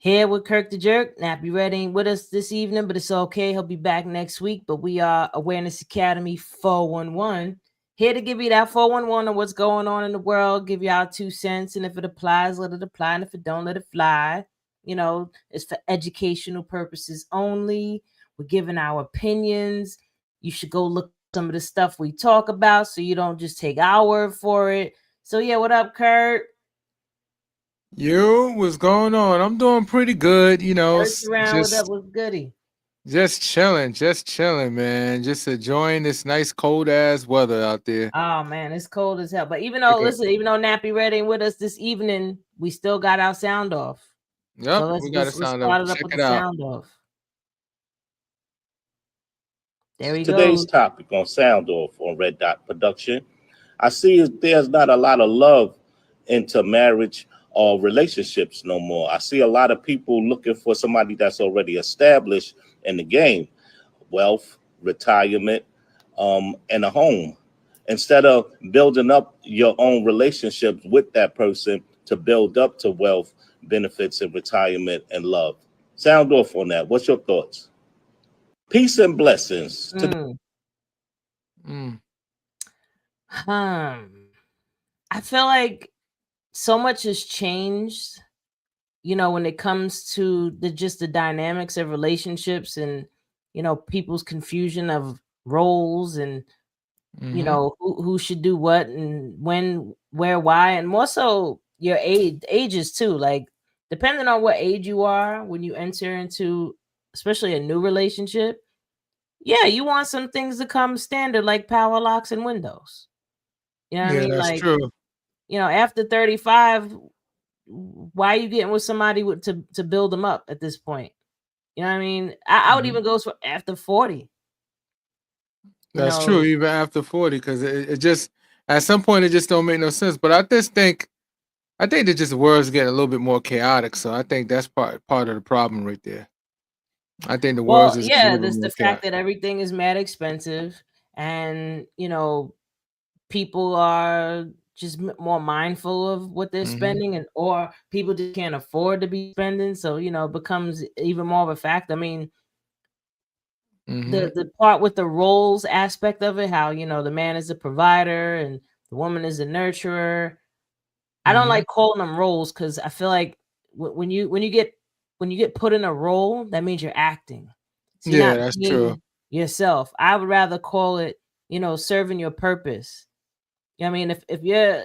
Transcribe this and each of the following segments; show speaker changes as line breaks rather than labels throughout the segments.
Here with Kirk the Jerk. Nappy Red ain't with us this evening, but it's okay. He'll be back next week. But we are Awareness Academy 411. Here to give you that 411 on what's going on in the world, give you our 2 cents. And if it applies, let it apply. And if it don't, let it fly. You know, it's for educational purposes only. We're giving our opinions. You should go look some of the stuff we talk about so you don't just take our word for it. So, yeah, what up, Kurt?
Yo, what's going on? I'm doing pretty good,
First round, what up, what's goody?
just chilling, man. Just enjoying this nice cold ass weather out there.
Oh man, it's cold as hell. But even though,
Yeah.
listen, even though Nappy Red ain't with us this evening, we still got our sound off. So
Yep,
let's
we got a
let's let's
sound of
start it up
check
with
it
the
out.
sound off. There we
Today's
go.
topic on Sound Off on Red Dot Production. I see there's not a lot of love into marriage or relationships no more. I see a lot of people looking for somebody that's already established in the game, wealth, retirement, and a home. Instead of building up your own relationships with that person to build up to wealth, benefits, and retirement and love. Sound off on that. What's your thoughts? Peace and blessings.
Mm.
Mm.
I feel like so much has changed, when it comes to the dynamics of relationships and people's confusion of roles and
Mm-hmm.
who should do what and when, where, why, and more so your ages too. Like depending on what age you are when you enter into especially a new relationship, yeah, you want some things to come standard like power locks and windows. You know what I
Yeah,
mean?
that's
Like,
true.
after 35, why are you getting with somebody to build them up at this point? You know what I mean? I would
Hmm.
even go for after 40, you
That's true,
know.
even after 40, because it just at some point it just don't make no sense. But I think that just the world's getting a little bit more chaotic. So I think that's part of the problem right there. I think the world's
Well,
just getting a
yeah,
little bit
this
more
the fact
chaotic.
that everything is mad expensive and, people are just more mindful of what they're
Mm-hmm.
spending and or people just can't afford to be spending, so, it becomes even more of a fact. I mean,
Mm-hmm.
the part with the roles aspect of it, how, the man is a provider and the woman is a nurturer. I don't
Mm-hmm.
like calling them roles because I feel like when you get put in a role, that means you're acting. So you're
Yeah,
not
that's true.
being yourself. I would rather call it, serving your purpose. You know what I mean? If you're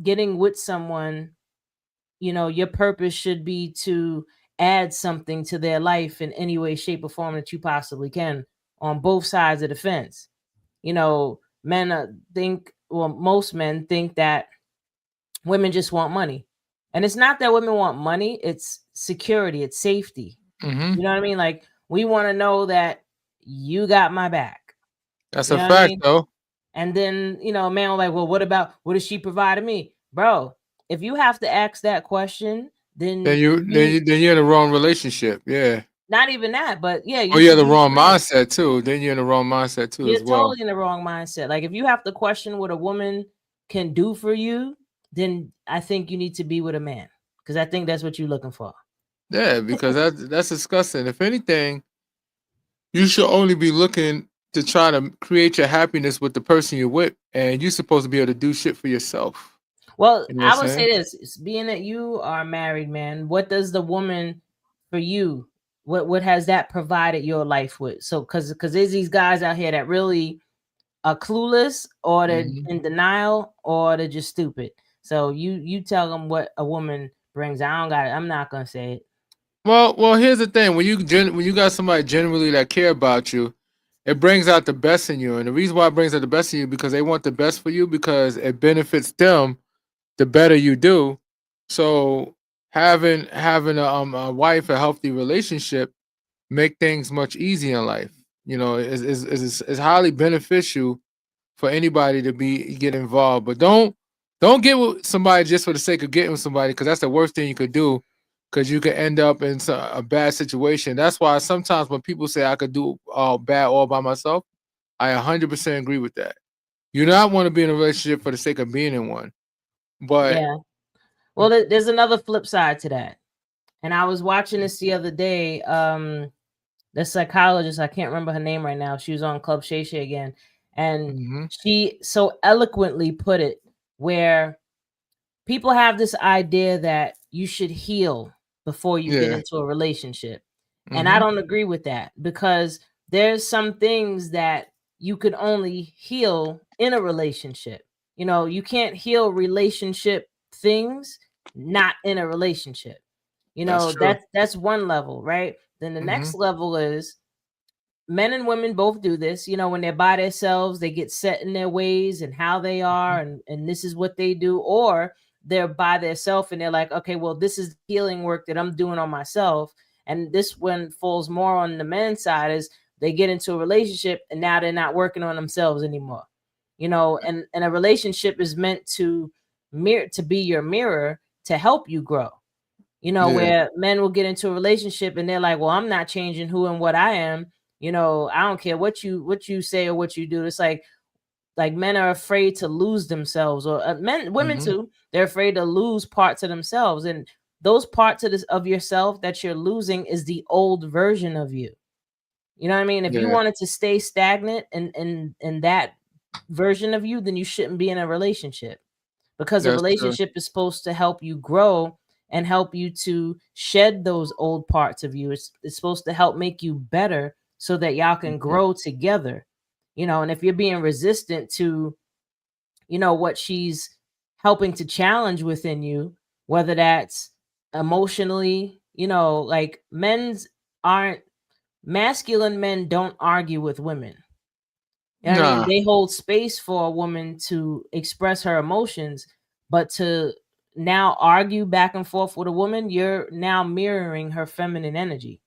getting with someone, your purpose should be to add something to their life in any way, shape, or form that you possibly can on both sides of the fence. Men think, well, most men think that women just want money. And it's not that women want money, it's security, it's safety.
Mm-hmm.
You know what I mean? Like we want to know that you got my back.
That's
You
a
know what I
fact,
mean?
though.
And then, a man will like, well, what does she provide to me? Bro, if you have to ask that question,
Then
then
you
you
then
need
you then you're in the wrong relationship. Yeah.
not even that, but yeah,
Or
you
you have
should
the
be
wrong
clear.
mindset too. Then you're in the wrong mindset too
You're
as well.
totally in the wrong mindset. Like if you have to question what a woman can do for you, then I think you need to be with a man because I think that's what you're looking for.
Yeah, because that's disgusting. If anything, you should only be looking to try to create your happiness with the person you're with, and you're supposed to be able to do shit for yourself.
Well,
You know what I'm
I would
saying?
say this: being that you are married, man, what does the woman for you? What has that provided your life with? So, because there's these guys out here that really are clueless, or they're
Hmm.
in denial, or they're just stupid. So you tell them what a woman brings. I don't got it. I'm not gonna say it.
Well, here's the thing: when you got somebody genuinely that care about you, it brings out the best in you. And the reason why it brings out the best in you because they want the best for you because it benefits them the better you do. So having a wife, a healthy relationship, make things much easier in life. You know, is highly beneficial for anybody to be get involved. But don't get with somebody just for the sake of getting with somebody because that's the worst thing you could do. Because you could end up in a bad situation. That's why sometimes when people say I could do all bad all by myself, I 100% agree with that. You not want to be in a relationship for the sake of being in one. But
Yeah. Well, there's another flip side to that. And I was watching this the other day. The psychologist, I can't remember her name right now. She was on Club Shay Shay again, and
Mm-hmm.
she so eloquently put it where people have this idea that you should heal before you get
Yeah.
into a relationship. And I
Mm-hmm.
don't agree with that, because there's some things that you could only heal in a relationship. You know, you can't heal relationship things not in a relationship. You
That's
know,
true.
that's one level, right? Then the
Mm-hmm.
next level is men and women both do this. You know, when they're by themselves, they get set in their ways and how they are, and this is what they do. Or they're by themselves and they're like, okay, well, this is healing work that I'm doing on myself. And this one falls more on the men's side, is they get into a relationship and now they're not working on themselves anymore. You know, and a relationship is meant to be your mirror to help you grow. You know,
Yeah.
where men will get into a relationship and they're like, well, I'm not changing who and what I am. You know, I don't care what you say or what you do. It's like men are afraid to lose themselves, or women
Mm-hmm.
too. They're afraid to lose parts of themselves, and those parts of yourself that you're losing is the old version of you. You know what I mean? If you
Yeah.
wanted to stay stagnant in that version of you, then you shouldn't be in a relationship, because a
That's true.
relationship is supposed to help you grow and help you to shed those old parts of you. It's supposed to help make you better so that y'all can
Mm-hmm.
grow together. You know, and if you're being resistant to, you know, what she's helping to challenge within you, whether that's emotionally, you know, like aren't masculine men don't argue with women. You know what I mean?
Nah.
They hold space for a woman to express her emotions, but to now argue back and forth with a woman, you're now mirroring her feminine energy.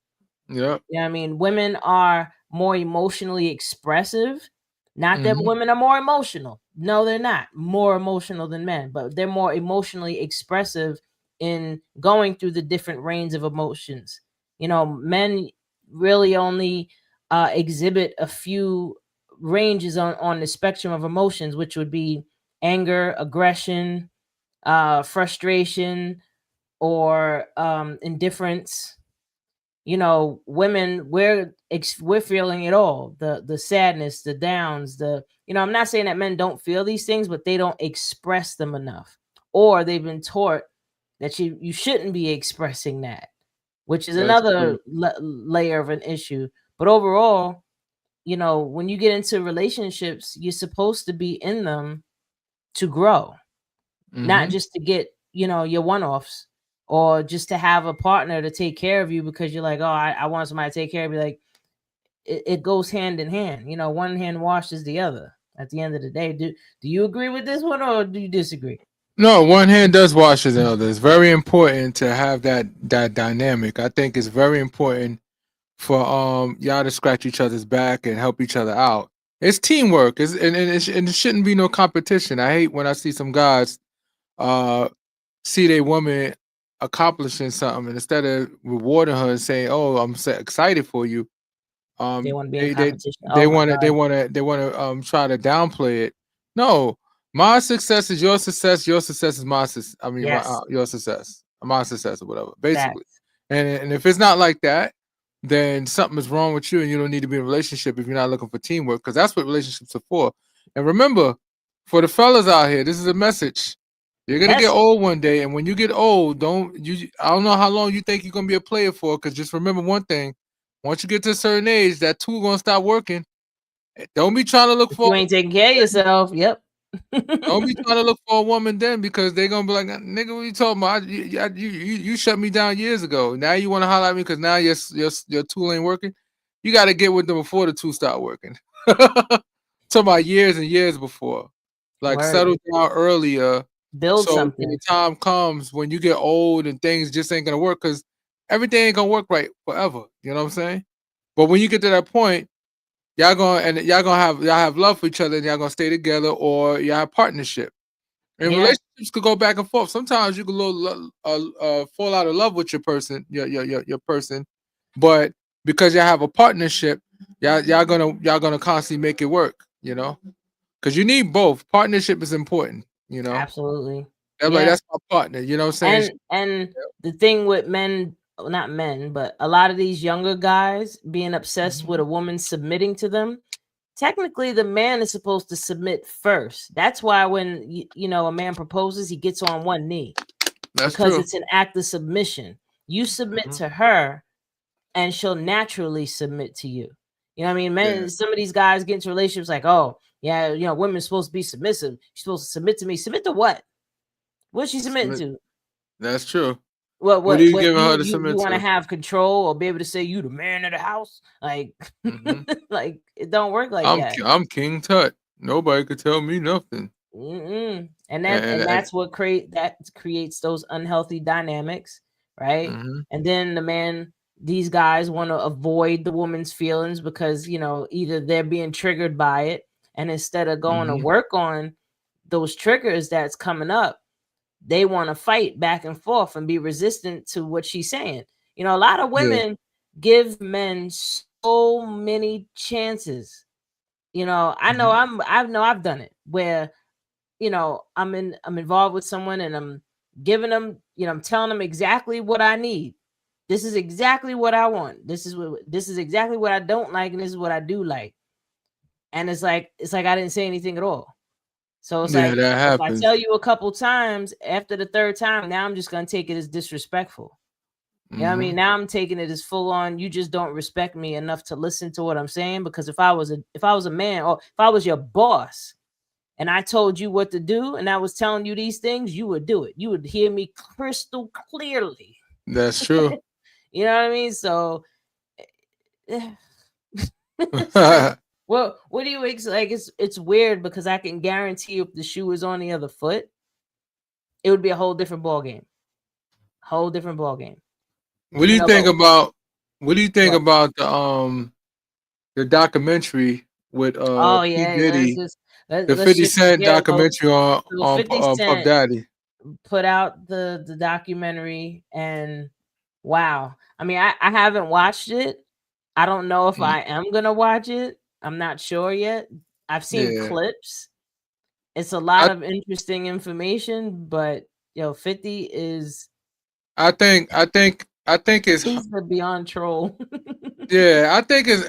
Yep.
You know what I mean? Women are more emotionally expressive. Not that
Mm-hmm.
women are more emotional. No, they're not more emotional than men, but they're more emotionally expressive in going through the different range of emotions. You know, men really only exhibit a few ranges on the spectrum of emotions, which would be anger, aggression, frustration, or indifference. You know, women, we're feeling it all, the sadness, the downs, the, you know, I'm not saying that men don't feel these things, but they don't express them enough, or they've been taught that you shouldn't be expressing that, which is
That's true.
another layer of an issue. But overall, you know, when you get into relationships, you're supposed to be in them to grow, not
Mm-hmm.
just to get, you know, your one-offs, or just to have a partner to take care of you because you're like, oh, I want somebody to take care of me. Like, it goes hand in hand. You know, one hand washes the other at the end of the day. Do you agree with this one, or do you disagree?
No, one hand does wash the other. It's very important to have that dynamic. I think it's very important for y'all to scratch each other's back and help each other out. It's teamwork. And it shouldn't be no competition. I hate when I see some guys uh see their woman accomplishing something, and instead of rewarding her and saying, "Oh, I'm so excited for you,"
They want to be in
they
competition. Oh my god.
they want to try to downplay it. No, my success is your success. Your success is my success. I mean,
Yes.
your success, my success, or whatever. Basically,
Facts.
and if it's not like that, then something is wrong with you, and you don't need to be in a relationship if you're not looking for teamwork, because that's what relationships are for. And remember, for the fellas out here, this is a message. You're gonna get
Yes.
old one day, and when you get old, I don't know how long you think you're gonna be a player for, because just remember one thing: once you get to a certain age, that tool gonna stop working. Don't be trying to look
If
for
you ain't taking care of yourself, yep.
don't be trying to look for a woman then, because they gonna be like, nigga, what you talking about? You shut me down years ago. Now you want to holler at me because now your tool ain't working. You got to get with them before the tool start working. Talking about years and years before. Like,
Word.
settle down earlier,
Build
so when the
something.
time comes when you get old and things just ain't gonna work, because everything ain't gonna work right forever. You know what I'm saying? But when you get to that point, y'all have love for each other, and y'all gonna stay together, or y'all have partnership. And
Yeah.
relationships could go back and forth. Sometimes you could fall out of love with your person, your person, but because y'all have a partnership, y'all gonna constantly make it work. You know, because you need both. Partnership is important. You know,
Absolutely.
everybody,
Yeah.
that's my partner. You know what I'm saying?
And the thing with men not men, but a lot of these younger guys being obsessed with
Mhm.
a woman submitting to them. Technically, the man is supposed to submit first. That's why when a man proposes, he gets on one knee
That's
because
true.
it's an act of submission. You submit
Mhm.
to her, and she'll naturally submit to you. You know what I mean?
Yeah.
Men, some of these guys get into relationships like, oh, yeah, women's supposed to be submissive. She's supposed to submit to me. Submit to what? What's she submitting
Submit.
to?
That's true.
What
What are
what
you
what
giving her
you
to
you you
submit
want to
to?
have control or be able to say you the man of the house? Like
hmm
like it don't work like that.
I'm King Tut. Nobody could tell me nothing.
Mm-mm.
And,
And that's what creates those unhealthy dynamics, right?
mhm.
And then these guys want to avoid the woman's feelings because either they're being triggered by it, and instead of going to
Mhm.
work on those triggers that's coming up, they want to fight back and forth and be resistant to what she's saying. A lot of
Yeah.
women give men so many chances. I know
Mhm.
I've done it where I'm involved with someone and I'm giving them, I'm telling them exactly what I need. This is exactly what I want. This is exactly what I don't like, and this is what I do like. And it's like I didn't say anything at all. So it's
Yeah,
like
that
if I tell
happens.
you a couple times, after the third time, now I'm just gonna take it as disrespectful. You know what I mean?
Mhm.
Now I'm taking it as full on. You just don't respect me enough to listen to what I'm saying. Because if I was a man, or if I was your boss, and I told you what to do, and I was telling you these things, you would do it. You would hear me crystal clearly.
That's true.
You know what I mean? So, well, what do you like? It's weird because I can guarantee you, if the shoe was on the other foot, it would be a whole different ball game. Whole different ball game.
What do you think
But
about what do you think
what?
about the documentary with
Oh
P.
yeah,
Diddy, the
let's
50
shift the
Cent
gears.
documentary
So
on
50
Puff
Cent
Daddy?
put out the documentary, and wow. I mean, I haven't watched it. I don't know if
Mm,
I am gonna watch it. I'm not sure yet. I've seen
yeah.
clips. It's a lot
I
of interesting information, but 50 is
I think it's
he's the beyond troll.
yeah, I think it's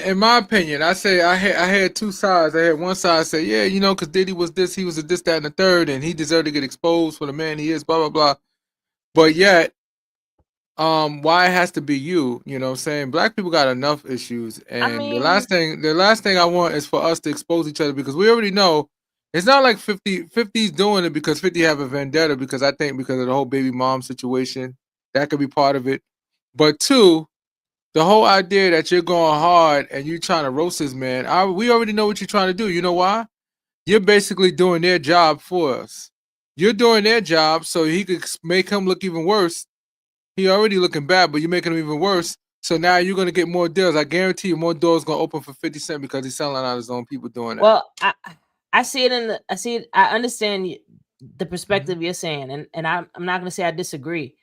in my opinion, I had two sides. I had one side say, yeah, because Diddy was this, he was a this, that, and the third, and he deserved to get exposed for the man he is, blah blah blah. But yet, why it has to be you? You know what I'm saying? Black people got enough issues,
I
and the
mean,
last thing I want is for us to expose each other because we already know it's not like 50's doing it because 50 have a vendetta because I think because of the whole baby mom situation that could be part of it. But two, the whole idea that you're going hard and you trying to roast this man, we already know what you're trying to do. You know why? You're basically doing their job for us. You're doing their job so he could make him look even worse. He already looking bad, but you're making him even worse. So now you're gonna get more deals. I guarantee you, more doors gonna open for 50 Cent because he's selling out his own people doing that.
well, I see it I see it. I understand the
hmm
perspective you're saying, and I'm not gonna say I disagree.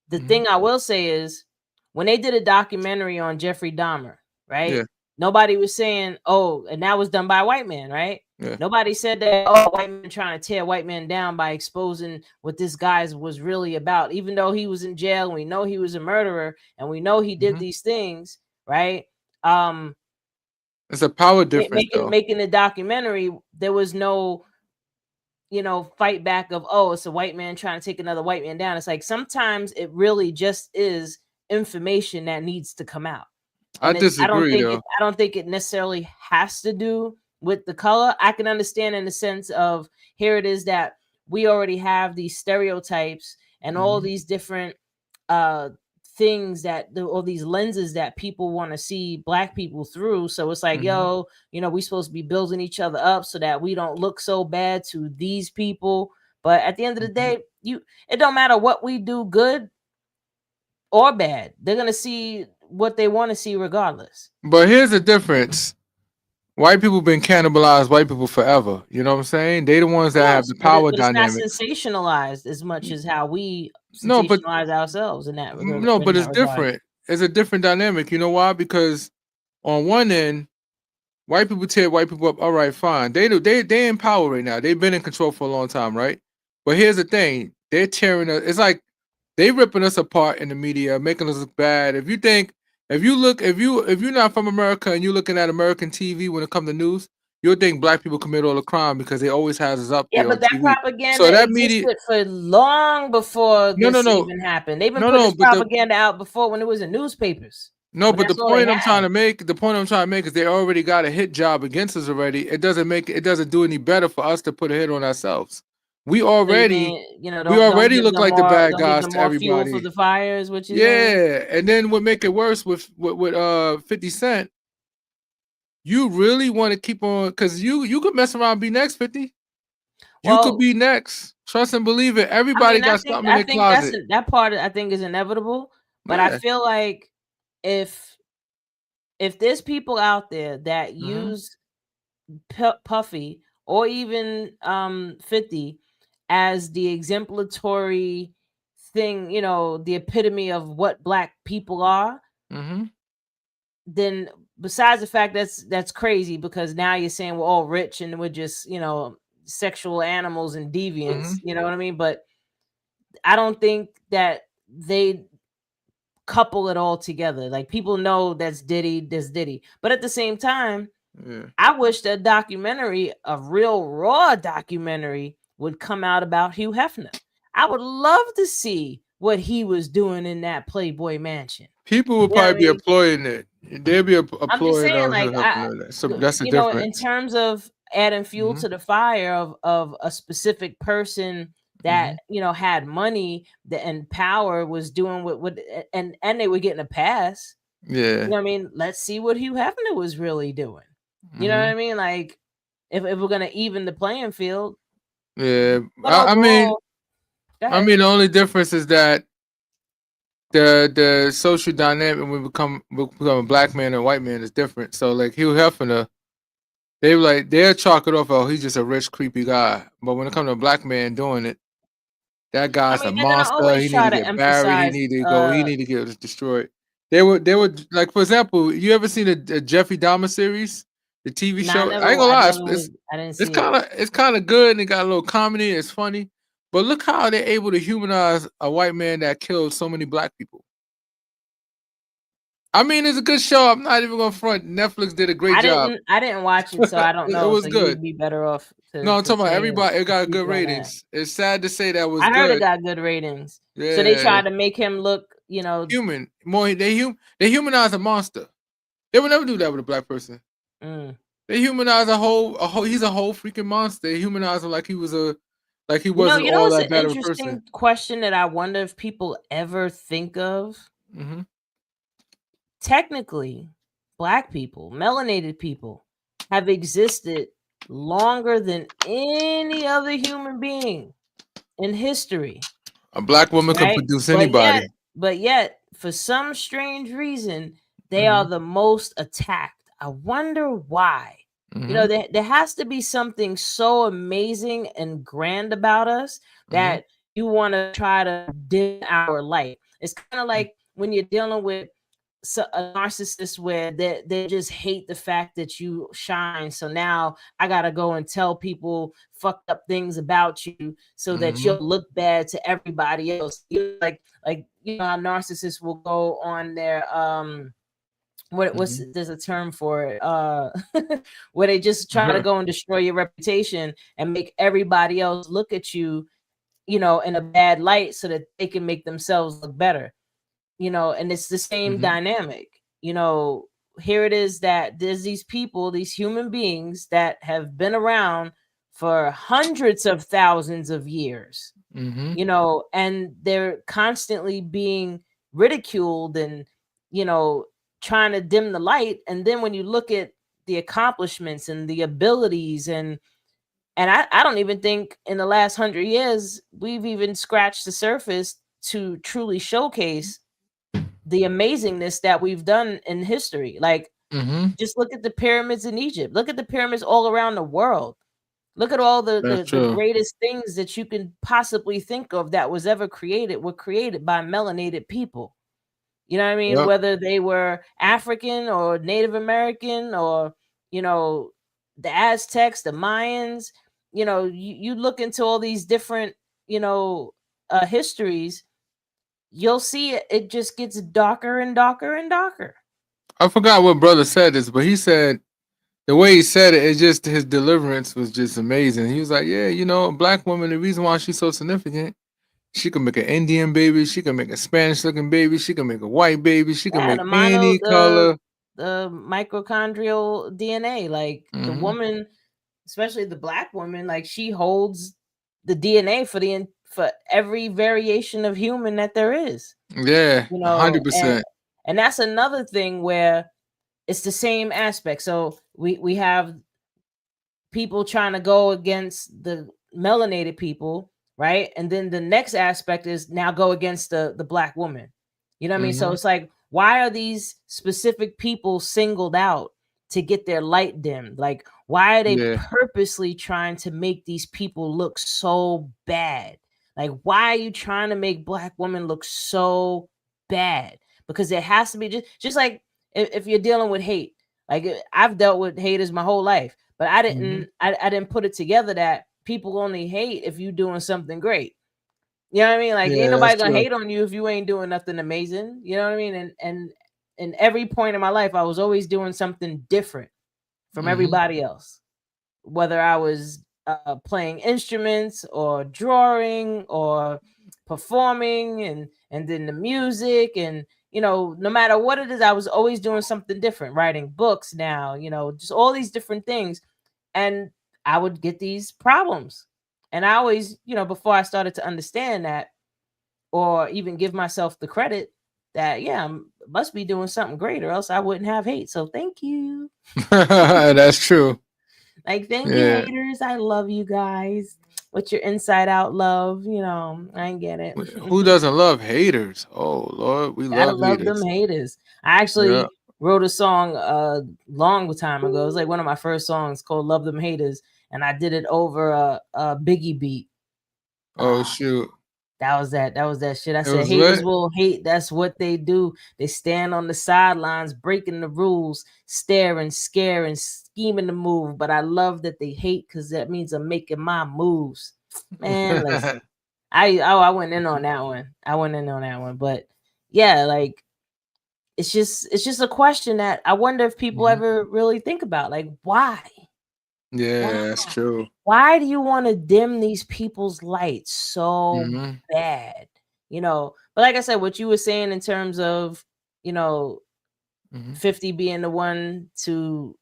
The
hmm
thing I will say is when they did a documentary on Jeffrey Dahmer, right?
Yeah,
Nobody was saying, oh, and that was done by a white man, right?
yeah.
Nobody said that, oh, white man trying to tear white man down by exposing what this guy was really about, even though he was in jail and we know he was a murderer and we know he did
hmm
these things, right? Um,
It's a power difference, though.
making the documentary, there was no fight back of, oh, it's a white man trying to take another white man down. It's like sometimes it really just is information that needs to come out.
I
And I don't
disagree,
think
though.
it necessarily has to do with the color. I can understand in the sense of, here it is that we already have these stereotypes and all
hmm
these different uh things all these lenses that people want to see black people through. So it's like,
hmm
yo, we supposed to be building each other up so that we don't look so bad to these people. But at the end of the
hmm
day, it don't matter what we do, good or bad. They're gonna see what they want to see regardless.
But here's the difference. White people been cannibalized white people forever. You know what I'm saying? They the ones
Of
that have
course,
the power
but it's not
dynamics.
sensationalized as much as how we
No, but
sensationalize ourselves in that regard.
no,
In
but
that
it's
regard.
different. It's a different dynamic. You know why? Because on one end, white people tear white people up. All right, fine. They in power right now. They've been in control for a long time, right? But here's the thing: they're tearing us. It's like They ripping us apart in the media, making us look bad. If you're not from America and you're looking at American TV when it comes to news, you'll think black people commit all the crime because they always has us up
Yeah,
there on
but that
TV. So
propaganda
that media,
existed for long before
no,
this
no, no,
even happened. They've been
no,
putting
no,
this propaganda out before when it was in newspapers.
no,
When
but the
that's all they
point I'm trying
had.
to make, is they already got a hit job against us already. It doesn't do any better for us to put a hit on ourselves. We
So you
already
mean, don't
look like the bad guys to
more fuel for
everybody.
the fire is what you're saying?
Yeah, and then what make it worse with 50 Cent, you really want to keep on, because you could mess around and be next, 50. You could
Well,
be next. Trust and believe it.
I
Everybody
mean,
got something in their closet.
that part I think is inevitable. But I
Yeah.
feel like if there's people out there that use Puffy or even 50 as the exemplary thing, the epitome of what black people are, then besides the fact that's crazy, because now you're saying we're all rich and we're just, sexual animals and deviants, you know what I mean? But I don't think that they couple it all together. Like, people know that's Diddy, but at the same time, I wish that documentary, a real raw documentary, would come out about Hugh Hefner. I would love to see what he was doing in that Playboy mansion.
People would probably be applauding it. They'd be applauding.
I'm just saying, like,
so that's the
difference. In
difference.
terms of adding fuel to the fire of a specific person that had money and power, was doing what and they were getting a pass.
Yeah.
You know what I mean? Let's see what Hugh Hefner was really doing. You know what I mean? Like, if we're gonna even the playing field.
Yeah.
But
I mean,
overall,
the only difference is that the social dynamic when we become a black man and a white man is different. So like Hugh Hefner, they'll chalk it off, oh, he's just a rich, creepy guy. But when it comes to a black man doing it, that guy's a monster. He need to get buried. He need to get destroyed. They were like, for example, you ever seen a Jeffrey Dahmer series, the TV show? I ain't gonna lie, it's kind of good, and it got a little comedy. It's funny, but look how they're able to humanize a white man that killed so many black people. I mean, it's a good show. I'm not even gonna front. Netflix did a great job.
I didn't watch it, so I don't know.
It was
so
good.
You'd be better off.
No, I'm talking about everybody. It got good ratings. It's sad to say that was.
I heard it got good ratings. Yeah. So they tried to make him look,
human. More they humanize a monster. They would never do that with a black person. They humanize a whole. He's a whole freaking monster. They humanize him like he was wasn't all that bad of a person.
Interesting question that I wonder if people ever think of. Technically, black people, melanated people, have existed longer than any other human being in history.
A black woman can produce anybody.
But yet, for some strange reason, they are the most attacked. I wonder why. There has to be something so amazing and grand about us that you want to try to dim our light. It's kind of like when you're dealing with a narcissist where they just hate the fact that you shine. So now I gotta go and tell people fucked up things about you so that you'll look bad to everybody else. Like how narcissists will go on their there's a term for it, where they just try to go and destroy your reputation and make everybody else look at you, in a bad light so that they can make themselves look better. And it's the same dynamic. Here it is that there's these people, these human beings that have been around for hundreds of thousands of years, and they're constantly being ridiculed and, trying to dim the light. And then when you look at the accomplishments and the abilities and I don't even think in the last 100 years, we've even scratched the surface to truly showcase the amazingness that we've done in history. Like, just look at the pyramids in Egypt. Look at the pyramids all around the world. Look at all the greatest things that you can possibly think of that was ever created were created by melanated people. You know what I mean? Yep. Whether they were African or Native American or, the Aztecs, the Mayans, you look into all these different, histories. you'll see it just gets darker and darker and darker.
I forgot what brother said this, but he said the way he said it, just his deliverance was just amazing. He was like, "Yeah, a black woman. The reason why she's so significant, she can make an Indian baby, she can make a Spanish-looking baby, she can make a white baby, she can
Yeah,
make any color."
the mitochondrial DNA, like the
Hmm.
woman, especially the black woman, like she holds the DNA for every variation of human that there is.
Yeah,
You know,
100%.
and that's another thing where it's the same aspect. So we have people trying to go against the melanated people, right? And then the next aspect is now go against the black woman. You know what I mean? So
Hmm.
it's like, why are these specific people singled out to get their light dimmed? Like, why are they
Yeah.
purposely trying to make these people look so bad? Like, why are you trying to make black women look so bad? Because there has to be just like if you're dealing with hate. Like I've dealt with haters my whole life, but I
Hmm.
didn't I didn't put it together that people only hate if you doing something great. You know what I mean? Like ain't
Yeah, that's
nobody gonna
true.
hate on you if you ain't doing nothing amazing. You know what I mean? And in every point in my life, I was always doing something different from
Hmm.
everybody else. Whether I was playing instruments or drawing or performing and then the music and no matter what it is, I was always doing something different, writing books now, just all these different things. And I would get these problems. And I always, before I started to understand that or even give myself the credit that, yeah, I must be doing something great or else I wouldn't have hate. So thank you.
That's true.
Like, thank you,
Yeah.
haters. I love you guys with your inside out love. I get it.
Who doesn't love haters? Oh Lord, we
Gotta
love
love them
haters.
haters. I
Yeah.
actually wrote a song a long time ago. It was like one of my first songs called Love Them Haters. And I did it over a Biggie beat.
Oh
Uh,
shoot.
that was that shit. I
It
said
was
haters
lit.
will hate. That's what they do. They stand on the sidelines, breaking the rules, staring, scaring, scheming to move. But I love that they hate because that means I'm making my moves. Man, listen. I went in on that one. I went in on that one. But yeah, like it's just a question that I wonder if people
Mhm.
ever really think about. Like, why? Why?
Yeah, that's true.
Why do you want to dim these people's lights so
Hmm.
bad? But like I said, what you were saying in terms of, you know,
Hmm.
50 being the one to,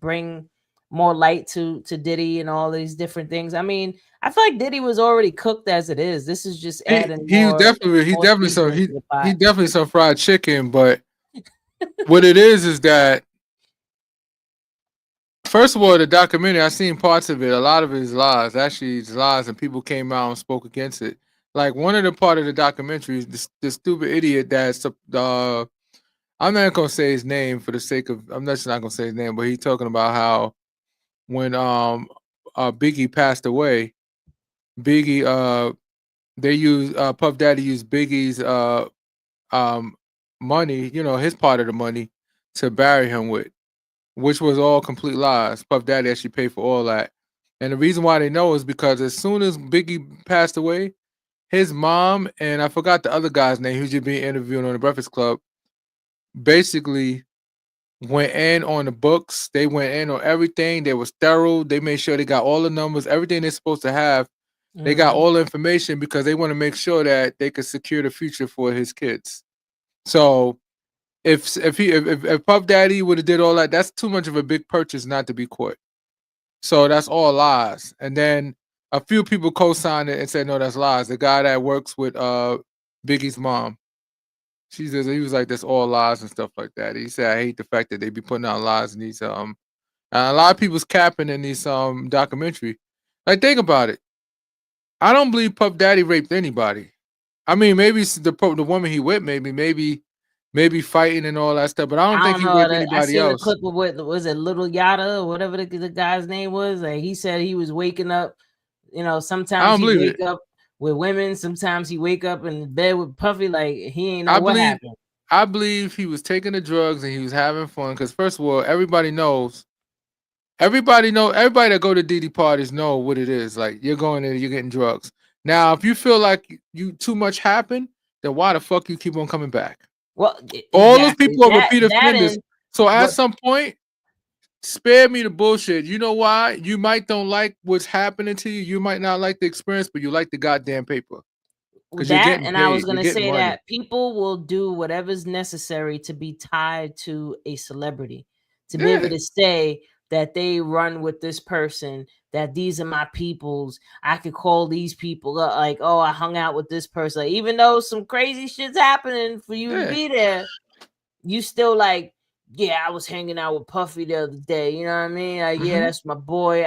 bring more light to Diddy and all these different things. I mean, I feel like Diddy was already cooked as it is. This is just
He
adding
he's
more
definitely he's
more
definitely some
seasoning to the
he
pot.
definitely some fried chicken, but what it is that first of all, the documentary, I seen parts of it. A lot of it is lies. Actually, it's lies, and people came out and spoke against it. Like one of the part of the documentary is this stupid idiot that's I'm not gonna say his name for the sake of I'm just not gonna say his name, but he's talking about how when Biggie passed away, Biggie they used Puff Daddy used Biggie's um money, his part of the money to bury him with, which was all complete lies. Puff Daddy actually paid for all that. And the reason why they know is because as soon as Biggie passed away, his mom and I forgot the other guy's name who's just being interviewed on the Breakfast Club basically went in on the books. They went in on everything. They was thorough. They made sure they got all the numbers, everything they're supposed to have. They got
Mhm.
all the information because they want to make sure that they could secure the future for his kids. So if Puff Daddy would have did all that, that's too much of a big purchase not to be caught. So that's all lies. And then a few people co-signed it and said no, that's lies. The guy that works with Biggie's mom, he was like, that's all lies and stuff like that. He said, I hate the fact that they be putting out lies in these and a lot of people's capping in these documentary. Like think about it. I don't believe Puff Daddy raped anybody. I mean, maybe the woman he with, maybe fighting and all that stuff, but I don't
I
think
don't
he
know.
raped
I
anybody
seen the
else.
clip of what was it, Little Yada or whatever the guy's name was. Like he said he was waking up.
I
Sometimes
don't
he
believe it.
wake up with women. Sometimes he wake up in bed with Puffy. Like he ain't know
I
what
believe
happened.
I believe he was taking the drugs and he was having fun. Because first of all, everybody that go to DD parties know what it is. Like you're going there, you're getting drugs. Now, if you feel like you too much happened, then why the fuck you keep on coming back?
Well,
All those
exactly.
people are repeat offenders.
And
So at
what
some point, spare me the bullshit. You know why? You might don't like what's happening to you. You might not like the experience, but you like the goddamn paper because you're
that,
getting
and I was
paid. You're
gonna
getting
say
money.
that people will do whatever's necessary to be tied to a celebrity, to be able
Yeah.
to say that they run with this person, that these are my peoples. I could call these people up, like, oh, I hung out with this person. Like, even though some crazy shit's happening for you to
Yeah.
be there, you still like, yeah, I was hanging out with Puffy the other day. You know what I mean? Like, yeah,
Mhm.
that's my boy.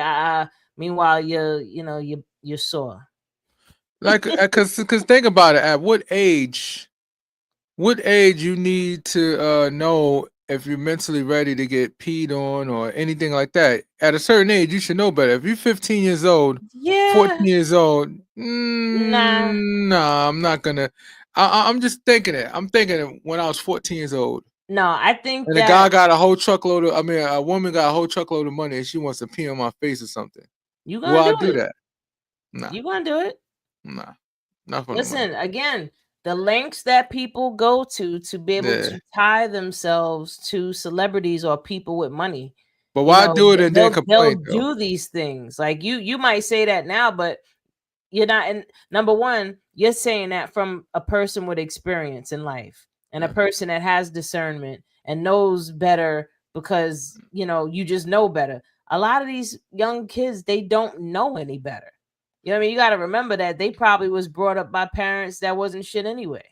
Meanwhile, you're sore.
Like, cause think about it. At what age you need to know if you're mentally ready to get peed on or anything like that? At a certain age, you should know better. If you're 15 years old, 14
Yeah,
years old,
nah.
nah, I'm not gonna. I'm just thinking it. I'm thinking it when I was 14 years old,
No, I think
and a guy
that
got a whole truckload of. I mean, a woman got a whole truckload of money, and she wants to pee on my face or something.
you
Will
gonna
I
do
do
it.
that? Nah,
You gonna do it.
nah, not for the money.
Listen, again, the lengths that people go to be able
Yeah.
to tie themselves to celebrities or people with money.
But
You
why
know,
do it and then
they'll
complain though?
do these things. Like you might say that now, but you're not. And number one, you're saying that from a person with experience in life and a
Yeah.
person that has discernment and knows better because you just know better. A lot of these young kids, they don't know any better. You know what I mean? You got to remember that they probably was brought up by parents that wasn't shit anyway.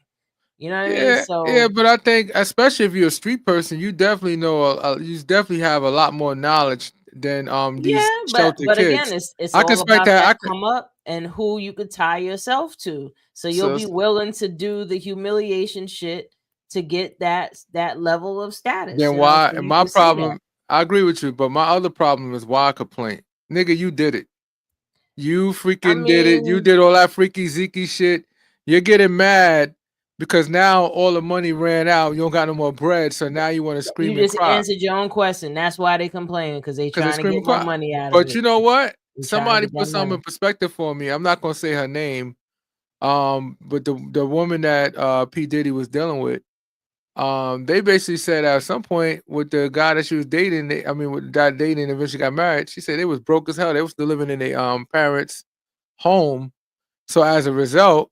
You know what I mean?
Yeah, yeah,
So
but I think, especially if you're a street person, you definitely know, you definitely have a lot more knowledge than
yeah,
these sheltered
but again,
kids.
it's
I can
all
expect
about
that.
that
I could,
come up and who you could tie yourself to. So you'll
so
be willing to do the humiliation shit to get that level of status,
then
so
why? And
you
my
can see that.
problem, I agree with you, but my other problem is why complaint, nigga. You did it. You
I
freaking did it. You
mean,
did all that freaky zeeky shit. You're getting mad because now all the money ran out. You don't got no more bread, so now you want to
you
scream and
just
cry.
answered your own question. That's why they complaining, because they
Because they
trying to
scream
get
and
more
cry.
money out of
But
it.
you know what?
They trying to
Somebody
get
put
that
something in
money.
perspective for me. I'm not gonna say her name. But the woman that P. Diddy was dealing with, they basically said at some point with the guy that she was dating, with the guy dating and eventually got married, she said they was broke as hell. They was still living in their parents' home. So as a result,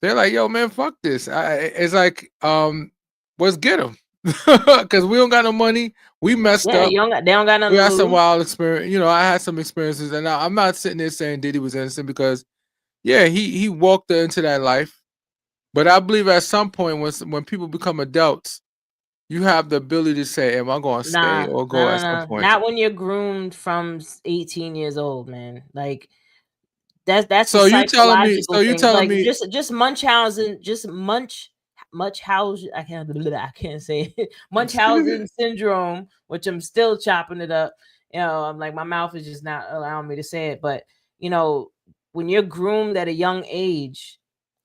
they're like, yo, man, fuck this. It's like, let's get them. Because we don't got no money. We messed
Yeah,
up.
they don't got
We
nothing to
had some
lose.
wild experience. I had some experiences, and I'm not sitting there saying Diddy was innocent because, yeah, he walked her into that life. But I believe at some point when people become adults, you have the ability to say, "Am I going to stay
Nah,
or go?"
no,
At
no,
some
no.
point.
Not when you're groomed from 18 years old, man. Like that's a
So you telling me?
psychological
So you
thing.
telling
Like
me?
just Munchausen, just Munchausen. I can't say it. Munchausen syndrome, which I'm still chopping it up. I'm like, my mouth is just not allowing me to say it. But when you're groomed at a young age,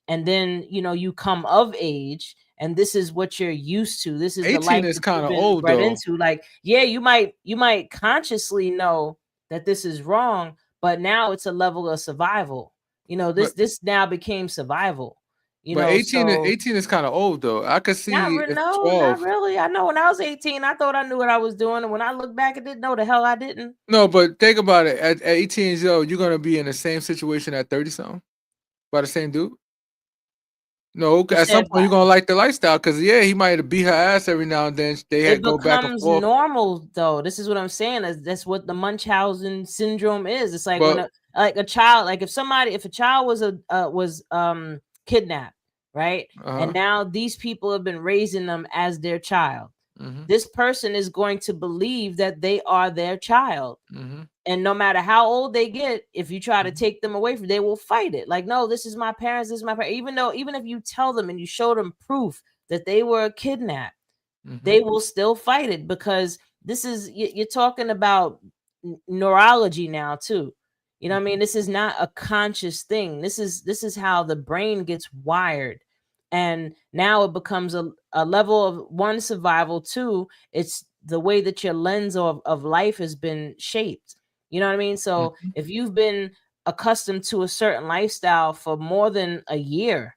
and then you come of age, and this is what you're used to. This is the
18
life
is
that
kind
you've
of
been
old
bred
though.
into. Like, yeah, you might consciously know that this is wrong, but now it's a level of survival.
But
This now became survival.
but 18
So
18 is kind of old though. I could see if
no, not
12.
really. I know when I was 18, I thought I knew what I was doing, and when I look back, I didn't know the hell I didn't.
No, but think about it. At 18 years old, you're gonna be in the same situation at 30 something by the same dude. No,
You
at some
said
point you're gonna like the lifestyle because yeah, he might beat her ass every now and then. They
it
had go back and
becomes
forth.
normal, though. This is what I'm saying. That's what the Munchausen syndrome is. It's like when
But
a child, like if a child was kidnapped, right? And now these people have been raising them as their child. This person is going to believe that they are their child. And no matter how old they get, if you try to take them away from, they will fight it. Like, no, this is my parents, this is my parents. Even if you tell them and you show them proof that they were kidnapped, they will still fight it, because you're talking about neurology now too. You know what I mean? This is not a conscious thing. This is how the brain gets wired. And now it becomes a level of one, survival, two, it's the way that your lens of life has been shaped. You know what I mean? So if you've been accustomed to a certain lifestyle for more than a year,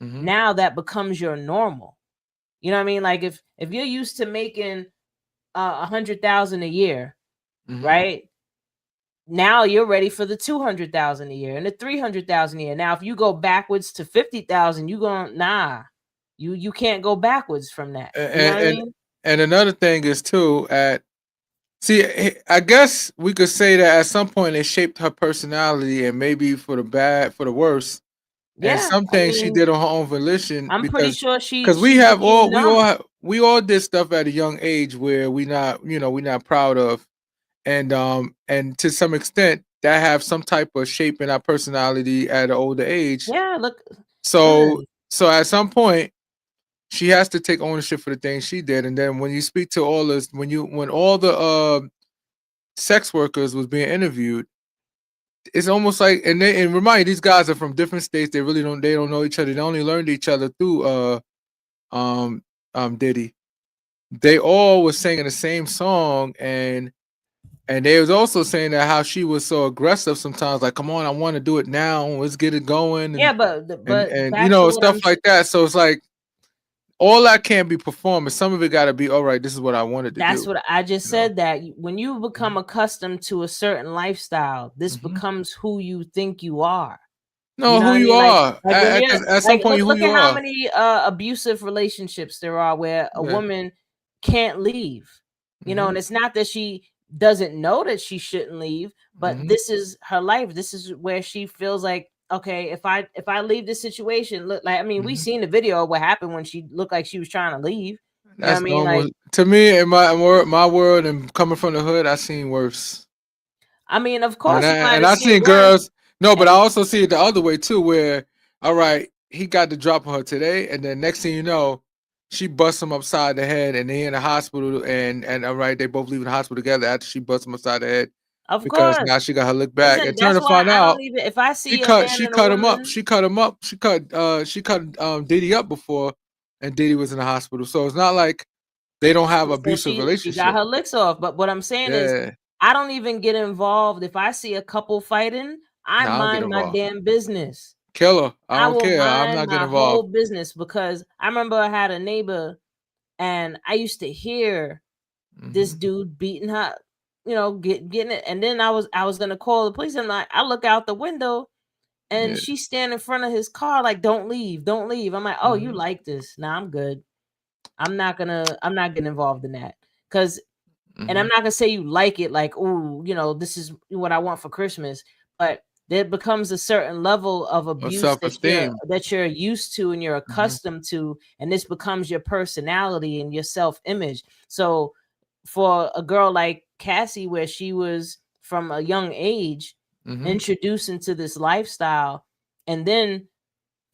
Mhm.
Now that becomes your normal. You know what I mean? Like if you're used to making 100,000 a year,
Mhm.
right? Now you're ready for the 200,000 a year and the 300,000 a year. Now, if you go backwards to 50,000, you going you can't go backwards from that. You know what I
And
mean?
and another thing is too I guess we could say that at some point it shaped her personality, and maybe for the bad, for the worse. And
Yeah,
some
I
things she
mean,
did on her own volition
I'm pretty sure
because we
she
have
became numb.
we all did stuff at a young age where we not proud of, and to some extent that have some type of shape in our personality at an older age.
Yeah, look,
So
listen,
so at some point she has to take ownership for the things she did. And then when you speak to all this, when all the sex workers was being interviewed, it's almost like, and remind you, these guys are from different states. They don't know each other. They only learned each other through um Diddy. They all was singing the same song, and they was also saying that how she was so aggressive sometimes, like, come on, I want to do it now, let's get it going,
yeah, but
and
back to what
stuff like that. So it's like all that can't be performance. Some of it got to be, all right, this is what I wanted to
that's
do.
what I just
You know?
said, that when you become accustomed to a certain lifestyle, this
Mhm.
becomes who you think you are. You
No,
know
who
what I
you
mean?
are.
Like when you're
'Cause at some
like
point, who
look
you
at how
are.
many abusive relationships there are where a
Yeah.
woman can't leave. You know,
Mhm.
and it's not that she doesn't know that she shouldn't leave, but
Mhm.
this is her life. This is where she feels like, okay, if I leave this situation, look, like, I mean, we
Mhm.
seen the video of what happened when she looked like she was trying to leave. You know what I
That's
mean?
normal
Like,
to me in my world, and coming from the hood. I seen worse.
I mean, of
And
course you might have
I
seen
seen
worse.
girls. No, but I
And
also see it the other way too, where, all right, he got the drop on her today, and then next thing you know, she busts him upside the head, and they in the hospital, and all right, they both leave the hospital together after she busts him upside the head,
of
because now
course,
she got her look back,
listen,
and turn
that's
to
why
find
I don't
out
even, if I see a man
she
and a
cut him up.
woman.
She cut Diddy up before, and Diddy was in the hospital. So it's not like they don't have
So
abusive
she got
relationship.
her licks off. But what I'm saying is,
Yeah.
I don't even get involved. If I see a couple fighting, I
No, I don't get
mind my
involved.
damn business.
Killer. I
I
don't
will
care. I'm
mind
not getting
my whole
involved.
business, because I remember I had a neighbor and I used to hear this
Mhm.
dude beating her, getting it. And then I was gonna call the police, and I look out the window and
Yeah.
she's standing in front of his car like, don't leave, don't leave. I'm like, oh, you
Mhm.
like this? Nah, I'm good. I'm not getting involved in that. Because and I'm
Mhm.
not gonna say you like it, like, oh, this is what I want for Christmas, but there becomes a certain level of
Or
abuse
self-esteem.
that you're used to and you're
Mhm.
accustomed to, and this becomes your personality and your self-image. So for a girl like Cassie, where she was from a young age
Mhm.
introduced into this lifestyle, and then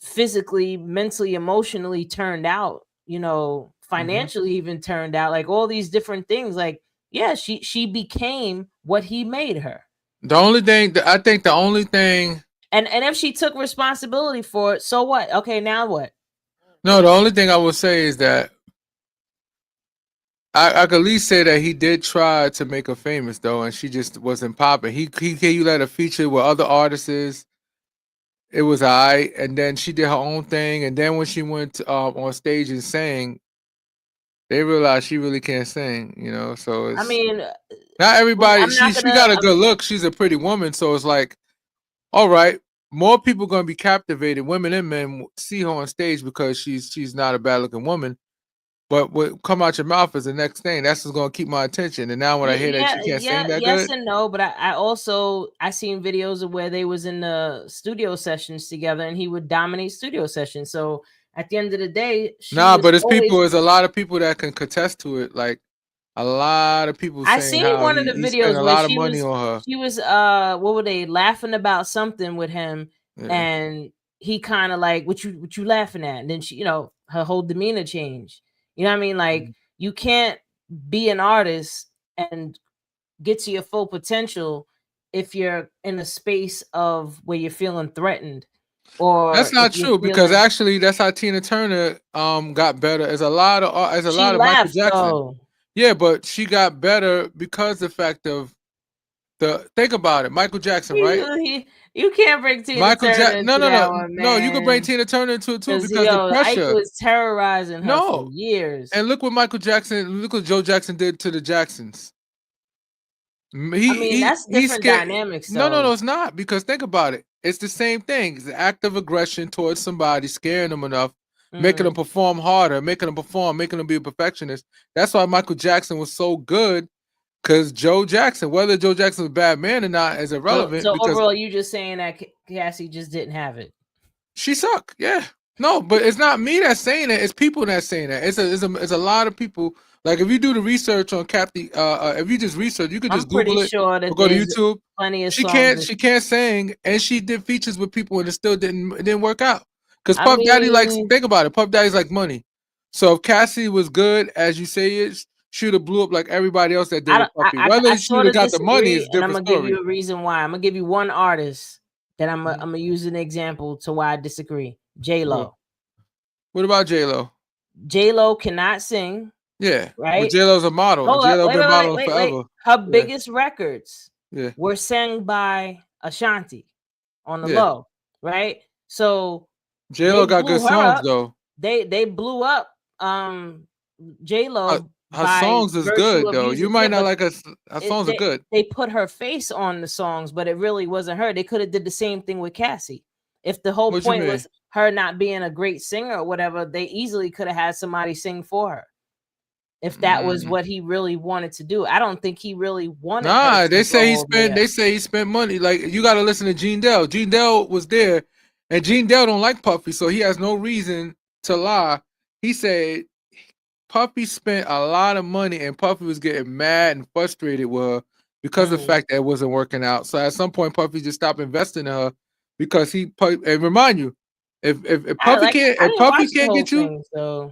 physically, mentally, emotionally turned out,
Mhm.
financially even turned out, like all these different things. Like, yeah, she became what he made her.
I think the only thing
And if she took responsibility for it, so what? Okay, now what?
no, the only thing I would say is that I could at least say that he did try to make her famous though, and she just wasn't popping. You let her feature with other artists. It was alright, and then she did her own thing, and then when she went on stage and sang, they realized she really can't sing. So
I
it's
mean,
not everybody.
I'm not
She
gonna
got a good look. She's a pretty woman, so it's like, all right, more people gonna be captivated. Women and men see her on stage because she's not a bad looking woman. But what come out your mouth is the next thing. That's what's gonna keep my attention. And now when I hear that
yeah,
she can't
yeah,
sing that
yes
good,
and no. But I seen videos of where they was in the studio sessions together, and he would dominate studio sessions. So at the end of the day, she
nah.
was
But
always.
there's a lot of people that can contest to it. Like a lot of people
I
saying
seen
how
one of the
he spent
videos
a
where
lot of money on her.
she was what were they laughing about something with him,
Yeah.
and he kind of like, what you laughing at? And then she, her whole demeanor changed. You know what I mean? Like,
Mhm.
you can't be an artist and get to your full potential if you're in a space of where you're feeling threatened,
That's
or if
not
you're
true because
feeling.
actually that's how Tina Turner got better. As a
She
lot of Michael
left
Jackson.
though.
Yeah, but she got better because the fact of Think about it. Michael Jackson, right?
You can't bring Tina
Michael
Turner
Jackson.
into that one,
No. You can bring
man.
Tina Turner into it too
Because
because the
Ike
pressure.
was terrorizing her for
No.
years.
And look what Michael Jackson. Look what Joe Jackson did to the Jacksons.
That's different dynamics.
No, it's not, because think about it. It's the same thing. It's the act of aggression towards somebody, scaring them enough, making them perform harder, making them be a perfectionist. That's why Michael Jackson was so good, because Joe Jackson, whether Joe Jackson was a bad man or not, is irrelevant.
So
because
overall, you just saying that Cassie just didn't have it.
she sucked. Yeah. No, but it's not me that's saying it. It's people that's saying that. It's a lot of people. Like, if you do the research on Kathy, if you just research, you could just Google it
sure that
or go to YouTube.
Plenty of
She
songs
can't sing, and she did features with people, and it still didn't work out. Because Puff Daddy likes, think about it, Puff Daddy's like money. So if Cassie was good as you say it, she would have blew up like everybody else that did with Puffy. Whether she would have got the money is a different story.
I'm gonna give you a reason why. I'm gonna give you one artist that I'm gonna use an example to why I disagree. J-Lo.
What about J-Lo?
J-Lo cannot sing.
Yeah,
right.
But J-Lo's a model. J-Lo been modeling forever.
Her biggest records were sang by Ashanti on the low, right? So
J-Lo got good songs though.
They blew up J-Lo.
Her songs is good though. You might not like her songs are good.
They put her face on the songs, but it really wasn't her. They could have did the same thing with Cassie. If the whole point was her not being a great singer or whatever, they easily could have had somebody sing for her. If that was what he really wanted to do. I don't think he really wanted.
Nah, they say he spent money. Like, you got to listen to Gene Dell. Gene Dell was there, and Gene Dell don't like Puffy, so he has no reason to lie. He said Puffy spent a lot of money, and Puffy was getting mad and frustrated with her because of the fact that it wasn't working out. So at some point, Puffy just stopped investing in her because and remind you, if Puffy can't get you,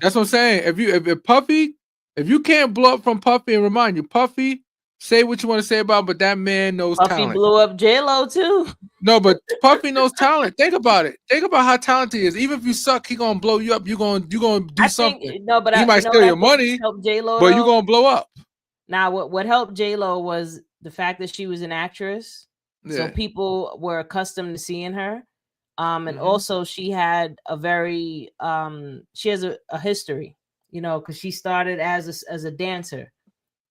that's what I'm saying. If Puffy. If you can't blow up from Puffy, and remind you, Puffy, say what you want to say about, but that man knows talent.
Puffy blew up J-Lo too.
No, but Puffy knows talent. Think about it. Think about how talented he is. Even if you suck, he gonna blow you up. You gonna do something.
But
he might steal your money,
J-Lo,
but you gonna blow up.
Now, what helped J-Lo was the fact that she was an actress, so people were accustomed to seeing her. And also she had a very she has a history. You know, because she started as a dancer.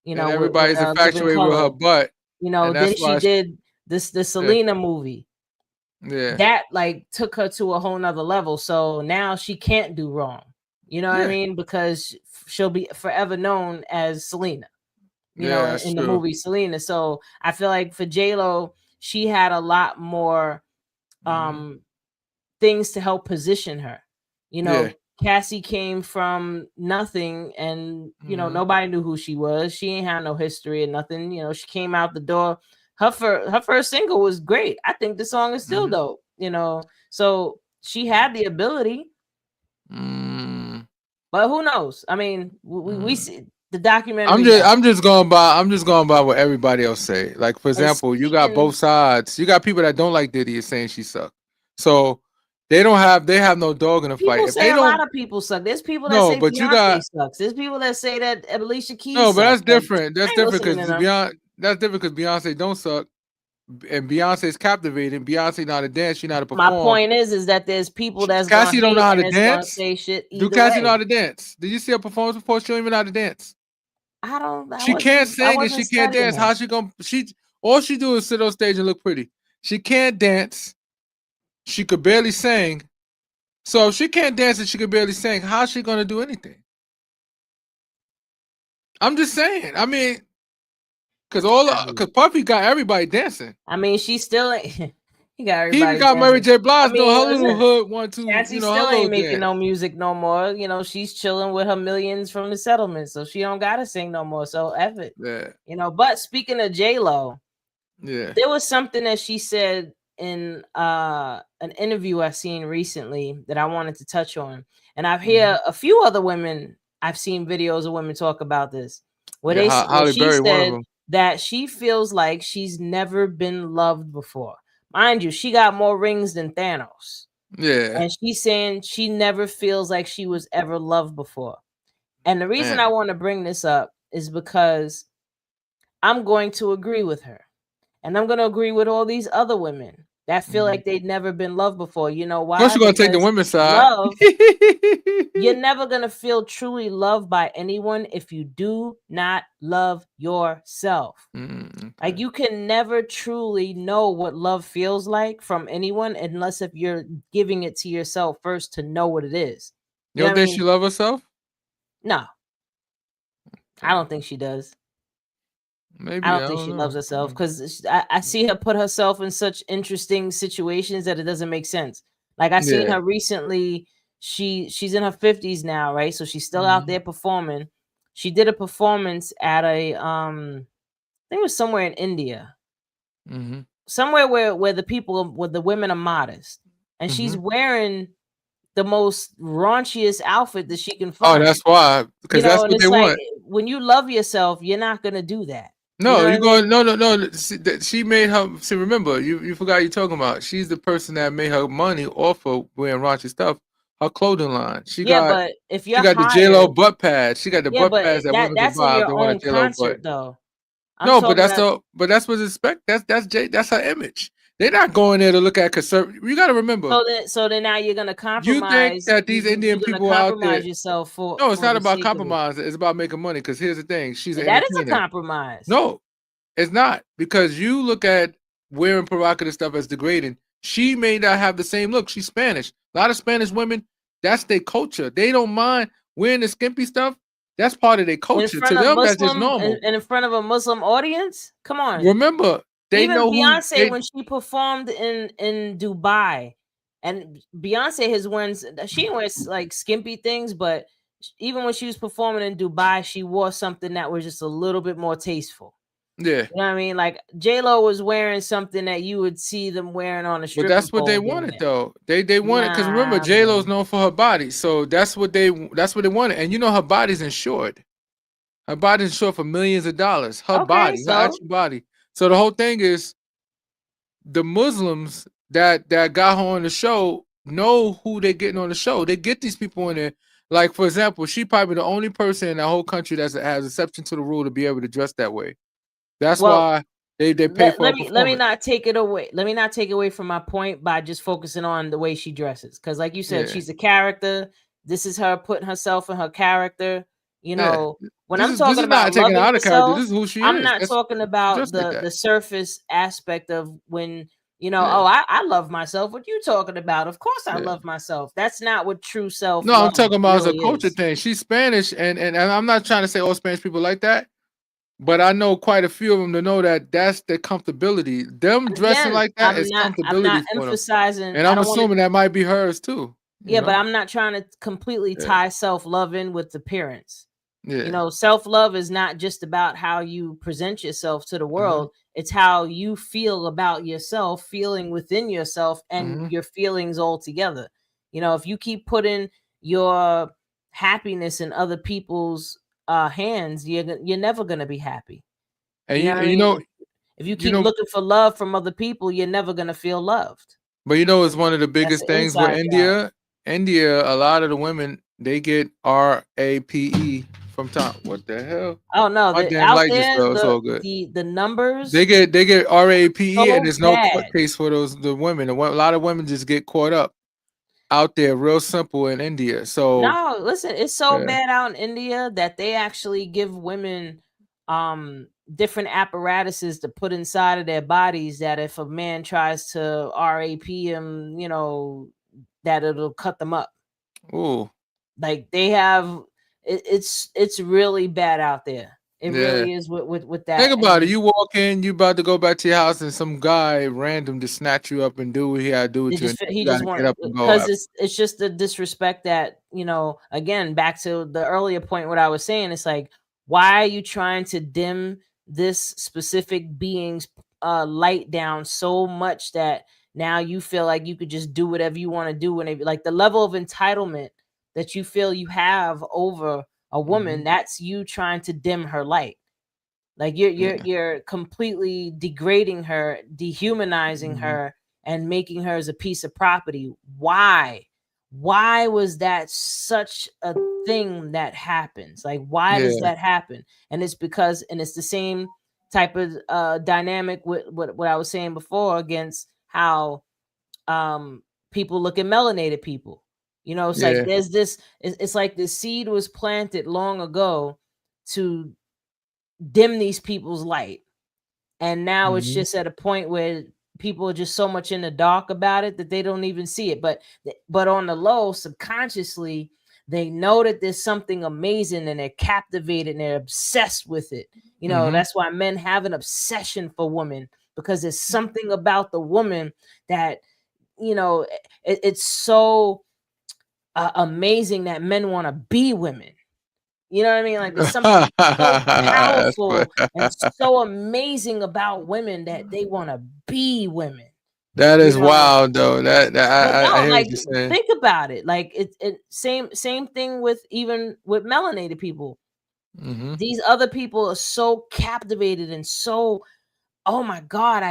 You know,
and everybody's infatuated with her butt.
You know, then she did the Selena movie.
Yeah,
that like took her to a whole nother level. So now she can't do wrong. You know what I mean? Because she'll be forever known as Selena. You know, in the movie Selena. So I feel like for J-Lo, she had a lot more things to help position her. You know. Cassie came from nothing, and you know nobody knew who she was. She ain't had no history or nothing. You know, she came out the door. Her first single was great. I think the song is still dope. You know, so she had the ability, but who knows? I mean, we see the documentary.
I'm just going by what everybody else say. Like, for example, you got both sides. You got people that don't like Diddy and saying she sucked. So. They have no dog in the fight.
If they a lot of people suck. There's people that say Beyonce sucks. There's people that say that Alicia Keys.
No, but that's different. That's different because Beyonce don't suck, and Beyonce's captivating. Beyonce not a dance. She not a performer.
My point is that there's people that's
Cassie don't know how to dance.
Say shit
Do Cassie know how to dance? Did you see her performance before? She don't even know how to dance. She can't sing and she can't dance. How she gonna? All she do is sit on stage and look pretty. She can't dance. She could barely sing. So if she can't dance and she could barely sing, how's she gonna do anything? I'm just saying. I mean, because Puffy got everybody dancing.
I mean, she still ain't. He got everybody.
He even got Mary J. Blige. Her little hood one too.
Cassie still ain't making no music no more. You know, she's chilling with her millions from the settlement, so she don't gotta sing no more. So F it.
Yeah.
You know. But speaking of J-Lo,
there
was something that she said in an interview I've seen recently that I wanted to touch on, and I've heard a few other women. I've seen videos of women talk about this, where she said that she feels like she's never been loved before. Mind you, she got more rings than Thanos.
Yeah,
and she's saying she never feels like she was ever loved before. And the reason I want to bring this up is because I'm going to agree with her. And I'm gonna agree with all these other women that feel
Mhm.
like they'd never been loved before. You know
Of course,
why?
you're gonna take the
Because
women's side.
love, you're never gonna feel truly loved by anyone if you do not love yourself. Like
Okay.
you can never truly know what love feels like from anyone unless if you're giving it to yourself first to know what it is.
You
You know
don't
what I
think
mean?
she love herself?
No, I
Okay.
don't think she does. I
Maybe,
don't
I
think
don't
she loves
know.
herself because I see her put herself in such interesting situations that it doesn't make sense. Like I seen
Yeah.
her recently. She's in her 50s now, right? So she's still out
Mhm.
there performing. She did a performance at a I think it was somewhere in India,
Mhm.
somewhere where the women are modest, and she's
Mhm.
wearing the most raunchiest outfit that she can
Oh,
find.
that's why,
You
because
know,
that's
and
what they
it's like
want.
when you love yourself, you're not gonna do that. You
No,
know what
you
I
going
mean?
no. She made her. See, remember, you forgot you're talking about. She's the person that made her money off of wearing raunchy stuff. Her clothing line. She
Yeah,
got
but if
she
you're
got the J Lo
hired,
butt pads. She got the
yeah,
butt
but
pads that women can
that's in
buy if
your
they want a
own
J Lo butt.
concert though. I'm
No, but
talking
that's
about
all. But that's what's expect. That's her image. They're not going there to look at conservative. You got to remember.
so then now you're gonna
You think
compromise.
that these Indian
You're gonna
people out there?
compromise yourself for
No, it's
for
not
the
about
sake of it.
compromise. It's about making money. Because here's the thing: she's an
That is a
entertainer.
compromise.
No, it's not, because you look at wearing provocative stuff as degrading. She may not have the same look. She's Spanish. A lot of Spanish women, that's their culture. They don't mind wearing the skimpy stuff. That's part of their
In
culture. To
front of
them, that's just
Muslim
normal.
and in front of a Muslim audience? Come on.
Remember, they
Even
know who
Beyonce
they.
when she performed in Dubai, and Beyonce has worn she wears like skimpy things, but even when she was performing in Dubai, she wore something that was just a little bit more tasteful.
Yeah,
You know what I mean? Like J Lo was wearing something that you would see them wearing on a
but
stripper
that's what they
pole here and
wanted
there.
though. They wanted, because remember,
Nah,
J Lo's
man.
known for her body, so that's what they wanted. And you know her body's insured. Her body's insured for millions of dollars. Her
Okay,
body, her
so
actual body. So the whole thing is, the Muslims that got her on the show know who they're getting on the show. They get these people in there. Like, for example, she probably the only person in the whole country that has exception to the rule to be able to dress that way. That's
well,
why they pay
let,
for a
let me let me
performance.
not take it away. Let me not take away from my point by just focusing on the way she dresses. Because, like you said,
Yeah,
she's a character. This is her putting herself in her character. You
yeah.
know, when
This
I'm
is this
talking
is not
about
taking
loving
out of character.
yourself,
This is who she
I'm
is.
not
That's
talking
she
about
dressed like that.
the surface aspect of when
Yeah,
oh, I love myself. What you talking about? Of course I
yeah.
love myself. That's not what true self
No, I'm
love
talking about as a
really
culture
is.
thing. She's Spanish, and I'm not trying to say all Spanish people like that. But I know quite a few of them to know that that's their comfortability. Them dressing
Again,
like that
I'm
is
not
comfortability for them.
emphasizing.
And
I
I'm
don't want to.
assuming that might be hers too. You
Yeah, but
know?
I'm not trying to completely
Yeah.
tie self-love in with appearance. You
Yeah.
know, self-love is not just about how you present yourself to the
Uh-huh.
world. It's how you feel about yourself, feeling within yourself and
Uh-huh.
your feelings all together. You know, if you keep putting your happiness in other people's hands, you're never going to be happy.
And
You know what I
you
mean?
know,
If you
you
keep
know,
looking for love from other people, you're never going to feel loved.
but you know it's one of the
That's
biggest
an
things with
inside job.
India. India, a lot of the women, they get RAPE from time. What the hell?
Oh no,
My
the
damn
out
light just
there
fell. It's all good.
the numbers
They get RAPE, and
so
there's no court
bad.
case for the women. A lot of women just get caught up out there, real simple in India. So
No, listen, it's so
yeah.
bad out in India that they actually give women different apparatuses to put inside of their bodies that if a man tries to RAP him, that it'll cut them up.
Ooh,
Like they have it's really bad out there. It
yeah.
really is with
Think
that.
about it.
And
You walk in, you about to go back to your house, and some guy random just snatch you up and do what he had to do
They
with you, and
just he
you got
just
to get
want
up and go
because
after.
it's just the disrespect that again back to the earlier point what I was saying. It's like, why are you trying to dim this specific being's light down so much that now you feel like you could just do whatever you want to do, and like the level of entitlement that you feel you have over a woman,
Mhm.
that's you trying to dim her light. Like you're completely degrading her, dehumanizing
Mhm.
her, and making her as a piece of property. Why? Why was that such a thing that happens? Like, why does
Yeah.
that happen? And it's because, and it's the same type of dynamic with what I was saying before against how people look at melanated people. You know, it's like
Yeah.
there's this, it's like the seed was planted long ago to dim these people's light. And now it's
Mhm.
just at a point where people are just so much in the dark about it that they don't even see it. But on the low, subconsciously, they know that there's something amazing and they're captivated and they're obsessed with it. You know,
Mhm.
that's why men have an obsession for women, because there's something about the woman that, you know, it's so amazing that men want to be women. You know what I mean? Like there's something so
That's funny.
powerful and so amazing about women that they want to be women.
That
You
is
know,
wild though. That
but
I
no,
hear what
like
you're saying.
think about it. Like it same thing with even with melanated people.
Mhm.
These other people are so captivated and so, oh my God,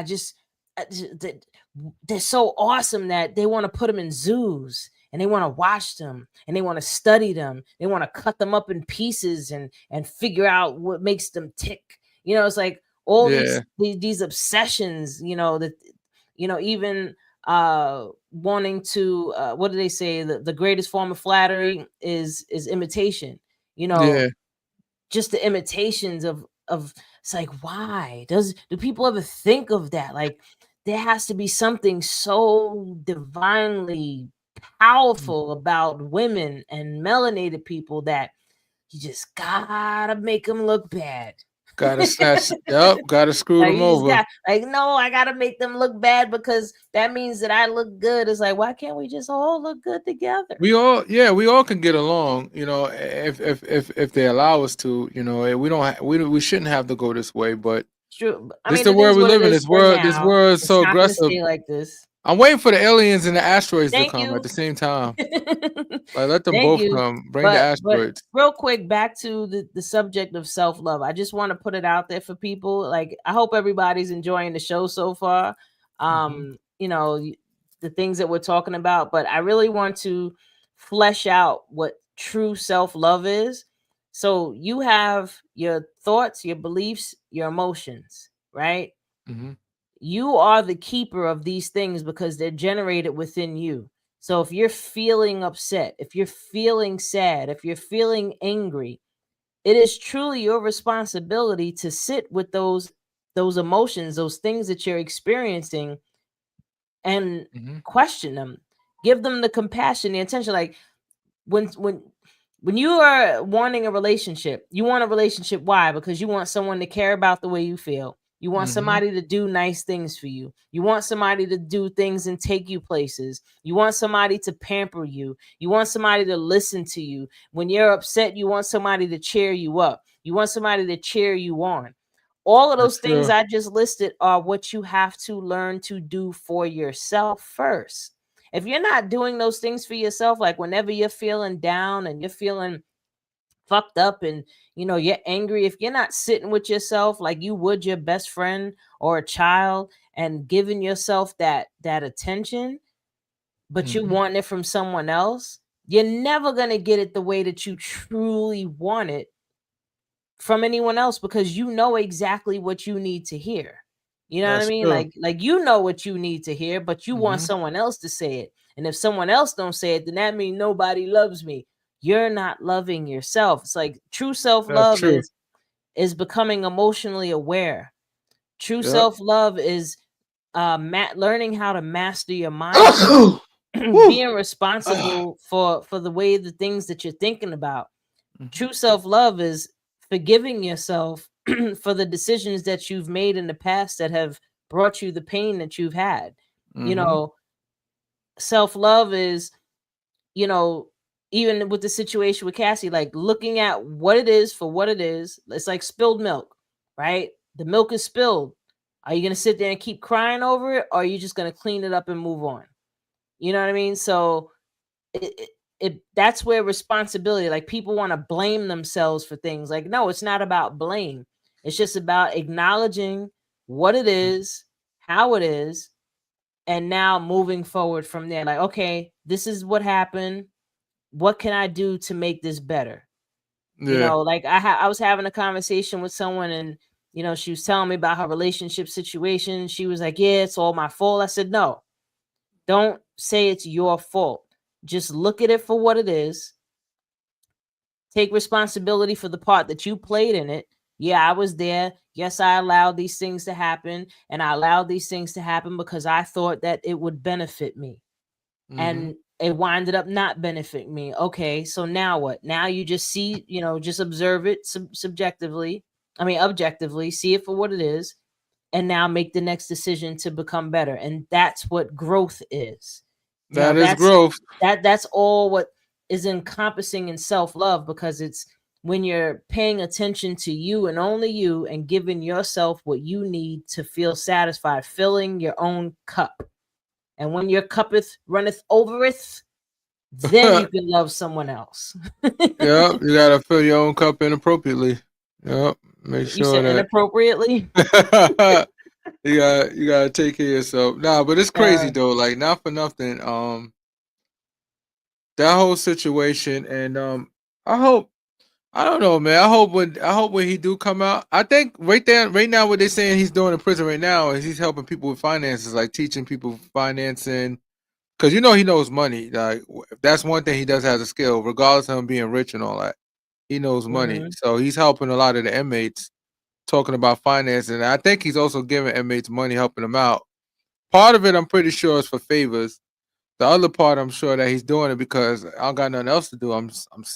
they're so awesome that they want to put them in zoos and they want to watch them and they want to study them. They want to cut them up in pieces and figure out what makes them tick. You know, it's like all
Yeah.
these obsessions, you know, that, you know, even wanting to what do they say, the greatest form of flattery is imitation. You know,
Yeah.
just the imitations of it's like, why do people ever think of that? Like there has to be something so divinely
Mm.
powerful about women and melanated people that you just gotta make them look bad.
Gotta snatch. Yep. Gotta screw
Like
them
you just
over.
got, like, no, I gotta make them look bad because that means that I look good. It's like, why can't we just all look good together?
We all can get along, you know, if they allow us to, you know. We don't we shouldn't have to go this way, but
It's true. I
this is
mean,
the
it
world
is
we
what it
live in.
is for
This
now.
world is
It's
so
not gonna
aggressive.
stay like this.
I'm waiting for the aliens and the asteroids to
Thank
come at
you.
the same time. Like let them
Thank
both
you.
come. Bring the
But
asteroids.
real quick, back to the subject of self-love. I just want to put it out there for people. Like I hope everybody's enjoying the show so far.
Hmm.
You know, the things that we're talking about, but I really want to flesh out what true self-love is. So you have your thoughts, your beliefs, your emotions, right?
Hmm.
You are the keeper of these things because they're generated within you. So if you're feeling upset, if you're feeling sad, if you're feeling angry, it is truly your responsibility to sit with those emotions, those things that you're experiencing, and
Hmm.
question them. Give them the compassion, the attention. Like when when when you are wanting a relationship, you want a relationship. Why? Because you want someone to care about the way you feel. You want
Hmm.
somebody to do nice things for you. You want somebody to do things and take you places. You want somebody to pamper you. You want somebody to listen to you. When you're upset, you want somebody to cheer you up. You want somebody to cheer you on. All of those
That's
things
true.
I just listed are what you have to learn to do for yourself first. If you're not doing those things for yourself, like whenever you're feeling down and you're feeling fucked up and you know you're angry, if you're not sitting with yourself like you would your best friend or a child and giving yourself that attention, but you
Hmm.
want it from someone else, you're never going to get it the way that you truly want it from anyone else, because you know exactly what you need to hear. You know what I
That's
mean?
true.
Like you know what you need to hear, but you want
Hmm.
someone else to say it. And if someone else don't say it, then that means nobody loves me. You're not loving yourself. It's like true
That's
self-love
true.
is becoming emotionally aware. True
Yep.
self-love is learning how to master your mindset,
Woo.
being
Ah.
responsible for the way the things that you're thinking about.
Mhm.
True self-love is forgiving yourself for the decisions that you've made in the past that have brought you the pain that you've had. You
Mhm.
know, self-love is, you know, even with the situation with Cassie, like looking at what it is for what it is. It's like spilled milk, right? The milk is spilled. Are you going to sit there and keep crying over it, or are you just going to clean it up and move on? You know what I mean? So that's where responsibility, like people want to blame themselves for things. Like, no, it's not about blame. It's just about acknowledging what it is, how it is, and now moving forward from there. Like, okay, this is what happened. What can I do to make this better? You
Yeah.
know, like I was having a conversation with someone, and you know, she was telling me about her relationship situation. She was like, yeah, it's all my fault. I said, no, don't say it's your fault. Just look at it for what it is. Take responsibility for the part that you played in it. Yeah, I was there. Yes, I allowed these things to happen. And I allowed these things to happen because I thought that it would benefit me. And it winded up not benefiting me. Okay, so now what? Now you just see, you know, just observe it objectively, see it for what it is, and now make the next decision to become better. And that's what growth is. You know,
That is growth.
that's all what is encompassing in self-love, because it's when you're paying attention to you and only you, and giving yourself what you need to feel satisfied, filling your own cup. And when your cuppeth runneth overeth, then you can love someone else.
Yeah, you gotta fill your own cup inappropriately. Yep, make
You
sure
said
that
inappropriately.
you gotta take care of yourself. Nah, but it's crazy though. Like, not for nothing. That whole situation, and I don't know, man. I hope when he do come out, I think right now, what they're saying he's doing in prison right now is he's helping people with finances, like teaching people financing, because you know he knows money. Like, that's one thing he does have a skill, regardless of him being rich and all that. He knows money, so he's helping a lot of the inmates talking about finances. And I think he's also giving inmates money, helping them out. Part of it, I'm pretty sure, is for favors. The other part, I'm sure that he's doing it because I don't got nothing else to do. I'm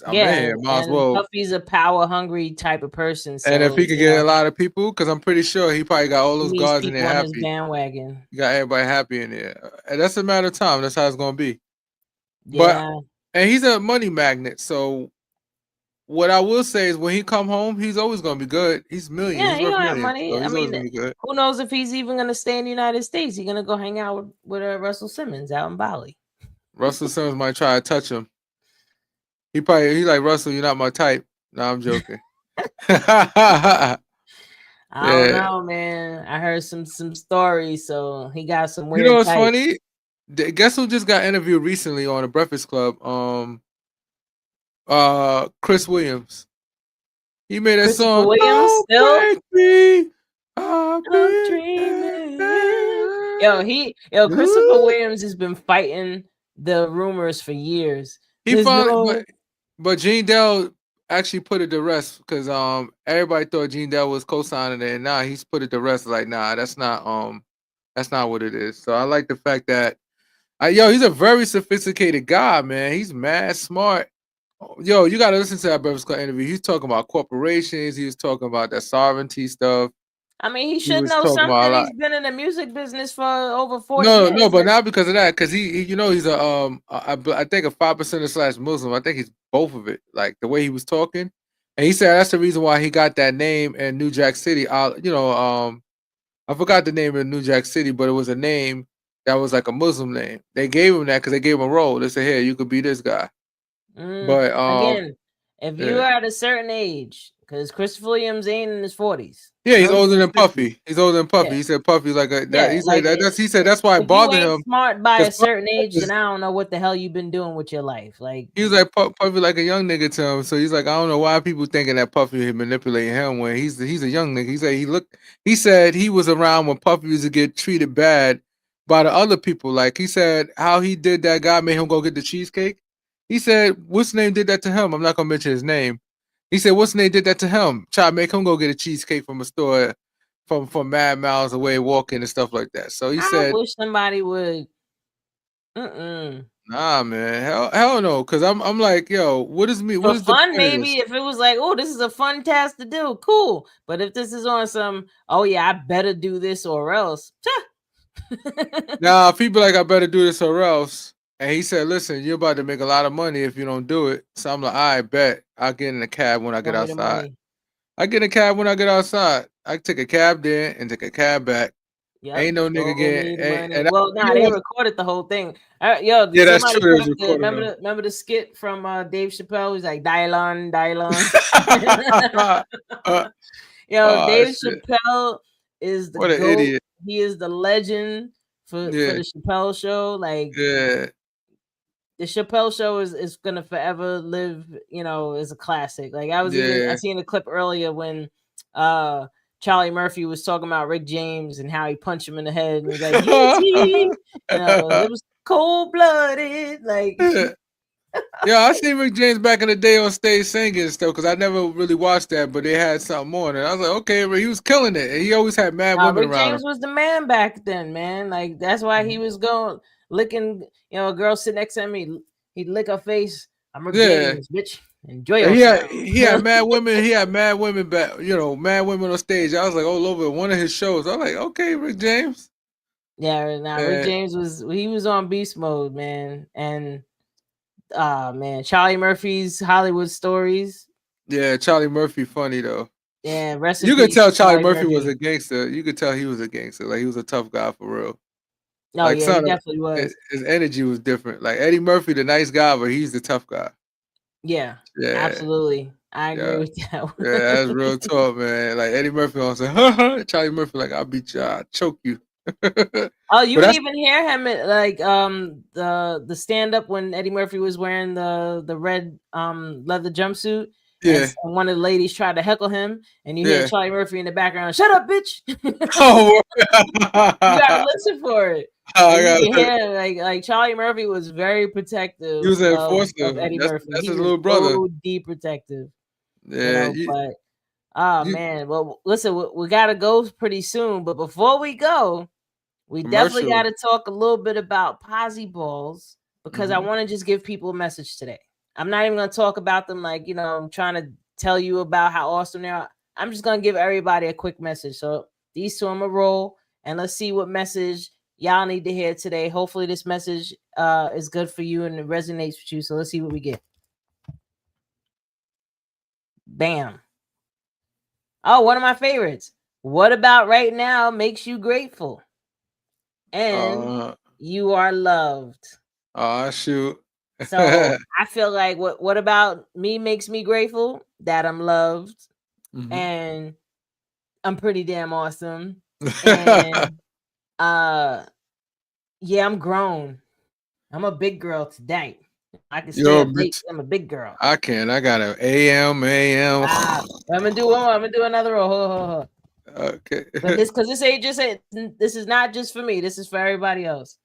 in here. Might as well.
Puffy's a power hungry type of person. So,
and if he could get a lot of people, because I'm pretty sure he probably got all those guards in there
on
happy.
his bandwagon.
You got everybody happy in there. And that's a matter of time. That's how it's gonna be.
Yeah.
And he's a money magnet. So what I will say is, when he come home, he's always gonna be good. He's millions.
Yeah,
he's
he
worth
got
millions.
money.
So he's always gonna be good.
Who knows if he's even gonna stay in the United States? He's gonna go hang out with Russell Simmons out in Bali.
Russell Simmons might try to touch him. He's like, Russell, you're not my type. No, I'm joking.
I don't know, man. I heard some stories, so he got some weird.
You know what's funny? Guess who just got interviewed recently on the Breakfast Club? Chris Williams. He made that song.
Williams still?
Dreaming.
Christopher Williams has been fighting the rumors for years.
But Gene Dell actually put it to rest, because everybody thought Gene Dell was co-signing it, and now he's put it to rest. Like, nah, that's not what it is. So I like the fact that he's a very sophisticated guy, man. He's mad smart. Yo, you gotta listen to that Breakfast Club interview. He's talking about corporations. He was talking about that sovereignty stuff.
I mean, he should know something. He's been in the music business for over 40 years.
No, but not because of that. Because he he's a I think a 5%er / Muslim. I think he's both of it. Like, the way he was talking, and he said that's the reason why he got that name in New Jack City. I forgot the name in New Jack City, but it was a name that was like a Muslim name. They gave him that because they gave him a role. They said, "Here, you could be this guy." But
again, if you are at a certain age, because Christopher Williams ain't in his 40s.
Yeah, he's older than Puffy. He's older than Puffy. Yeah. He said Puffy's like a. That, he said like he said that's why it bothered him.
Smart by a certain age, then I don't know what the hell you've been doing with your life. Like,
he was like Puffy, like a young nigga to him. So he's like, I don't know why people thinking that Puffy had manipulating him when he's a young nigga. He said he was around when Puffy used to get treated bad by the other people. Like, he said how he did that guy made him go get the cheesecake. He said, what's name did that to him? I'm not gonna mention his name. He said, what's name did that to him? Try to make him go get a cheesecake from a store from mad miles away, walking and stuff like that. So he said,
I wish somebody would.
Nah, man, hell no. Because I'm like, yo, what is me? What is
fun? The maybe if it was like, oh, this is a fun task to do, cool. But if this is on some, oh yeah, I better do this or else.
Nah, people like, I better do this or else. And he said, listen, you're about to make a lot of money if you don't do it. So I'm like, I bet I'll get in a cab when I get outside. I get in a cab when I get outside. I take a cab there and take a cab back. Yep. Ain't no nigga getting.
They recorded the whole thing.
Yeah, that's true.
Remember the skit from Dave Chappelle? He's like, Dylon. Dave Chappelle is the
what an idiot.
He is the legend for the Chappelle Show. Like, the Chappelle Show is gonna forever live, as a classic. Like, I seen a clip earlier when Charlie Murphy was talking about Rick James and how he punched him in the head and was like, it was cold-blooded. Like,
yeah, I seen Rick James back in the day on stage singing and stuff because I never really watched that, but they had something on it. I was like, okay, he was killing it, and he always had mad women
Rick
around
James
him.
was the man back then, man. Like, that's why he was going licking. A girl sit next to him, he'd lick her face. I'm Rick James, bitch. Enjoy yourself.
He had mad women. He had mad women back. Mad women on stage. I was like all over one of his shows. I was like, okay, Rick James.
Yeah, Rick James was on beast mode, man. And man, Charlie Murphy's Hollywood Stories.
Yeah, Charlie Murphy funny though.
Yeah,
you could tell Charlie Murphy was a gangster. You could tell he was a gangster. Like he was a tough guy for real.
Oh like, yeah, he definitely was.
His energy was different. Like Eddie Murphy, the nice guy, but he's the tough guy.
Yeah, absolutely. I agree with that.
Yeah, that's real talk, man. Like Eddie Murphy on say, Charlie Murphy, like I'll beat you, I'll choke you.
Oh, you would even hear him at, like the stand up when Eddie Murphy was wearing the red leather jumpsuit.
Yeah,
and one of the ladies tried to heckle him, and you hear Charlie Murphy in the background, "Shut up, bitch!"
Oh,
you gotta listen for it. You hear, like Charlie Murphy was very protective.
He was an enforcer of
Eddie Murphy.
That's his little brother.
OD protective.
Yeah,
man. Well, listen, we gotta go pretty soon, but before we go, we definitely got to talk a little bit about Posse Balls because I want to just give people a message today. I'm not even going to talk about them like, I'm trying to tell you about how awesome they are. I'm just going to give everybody a quick message. So these two, I'm going to roll and let's see what message y'all need to hear today. Hopefully this message is good for you and it resonates with you. So let's see what we get. Bam. Oh, one of my favorites. What about right now makes you grateful? And you are loved.
Oh, shoot.
So I feel like what about me makes me grateful? That I'm loved and I'm pretty damn awesome. And yeah, I'm grown. I'm a big girl today. I can still I'm a big girl.
I can. I got an AM.
I'm gonna do another roll.
Okay.
But this is not just for me. This is for everybody else.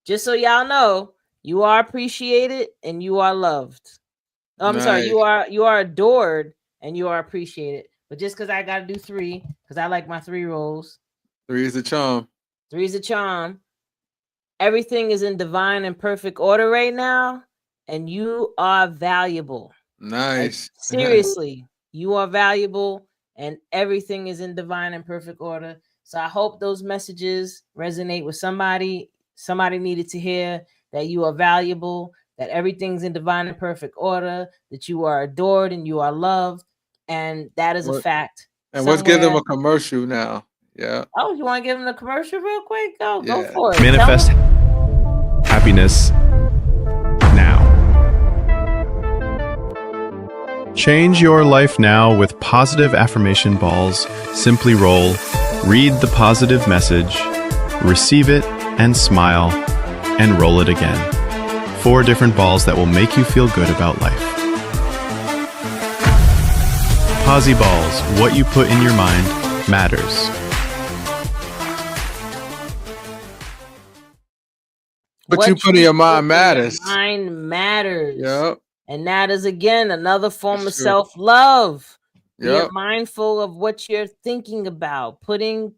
Just so y'all know, you are appreciated and you are loved. Oh, I'm sorry, you are adored and you are appreciated. But just because I got to do 3, because I like my 3 rolls.
3 is a charm.
3 is a charm. Everything is in divine and perfect order right now, and you are valuable.
Nice.
Like, seriously, you are valuable. And everything is in divine and perfect order. So I hope those messages resonate with somebody. Somebody needed to hear that you are valuable, that everything's in divine and perfect order, that you are adored and you are loved. And that is a fact.
And let's give them a commercial now. Yeah.
Oh, you want to give them a commercial real quick? Go for it.
Manifest happiness now. Change your life now with positive affirmation balls. Simply roll, read the positive message, receive it, and smile, and roll it again. 4 different balls that will make you feel good about life. Posse Balls, what you put in your mind matters.
What you put in your mind matters.
Mind matters.
Yep.
And that is, again, another form of self-love.
Yep.
Be mindful of what you're thinking about, putting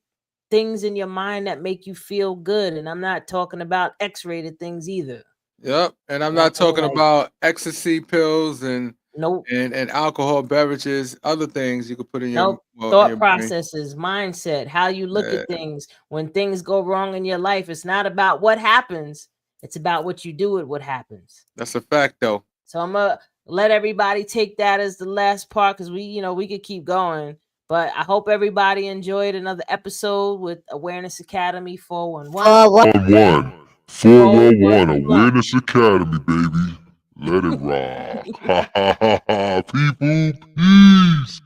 things in your mind that make you feel good. And I'm not talking about X-rated things either.
Yep. And I'm not talking about ecstasy pills and and alcohol beverages, other things you could put in your
thought processes, mindset, how you look at things. When things go wrong in your life, it's not about what happens. It's about what you do with what happens.
That's a fact, though.
So I'm gonna let everybody take that as the last part because we could keep going. But I hope everybody enjoyed another episode with Awareness Academy 411.
411 Awareness Academy, baby. Let it rock. People, peace.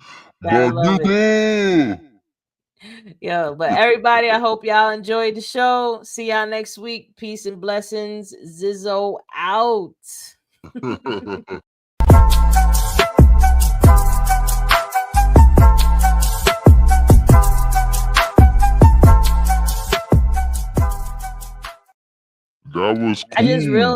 Yo, but everybody, I hope y'all enjoyed the show. See y'all next week. Peace and blessings. Zizzo out.
That was
I just
cool.
realized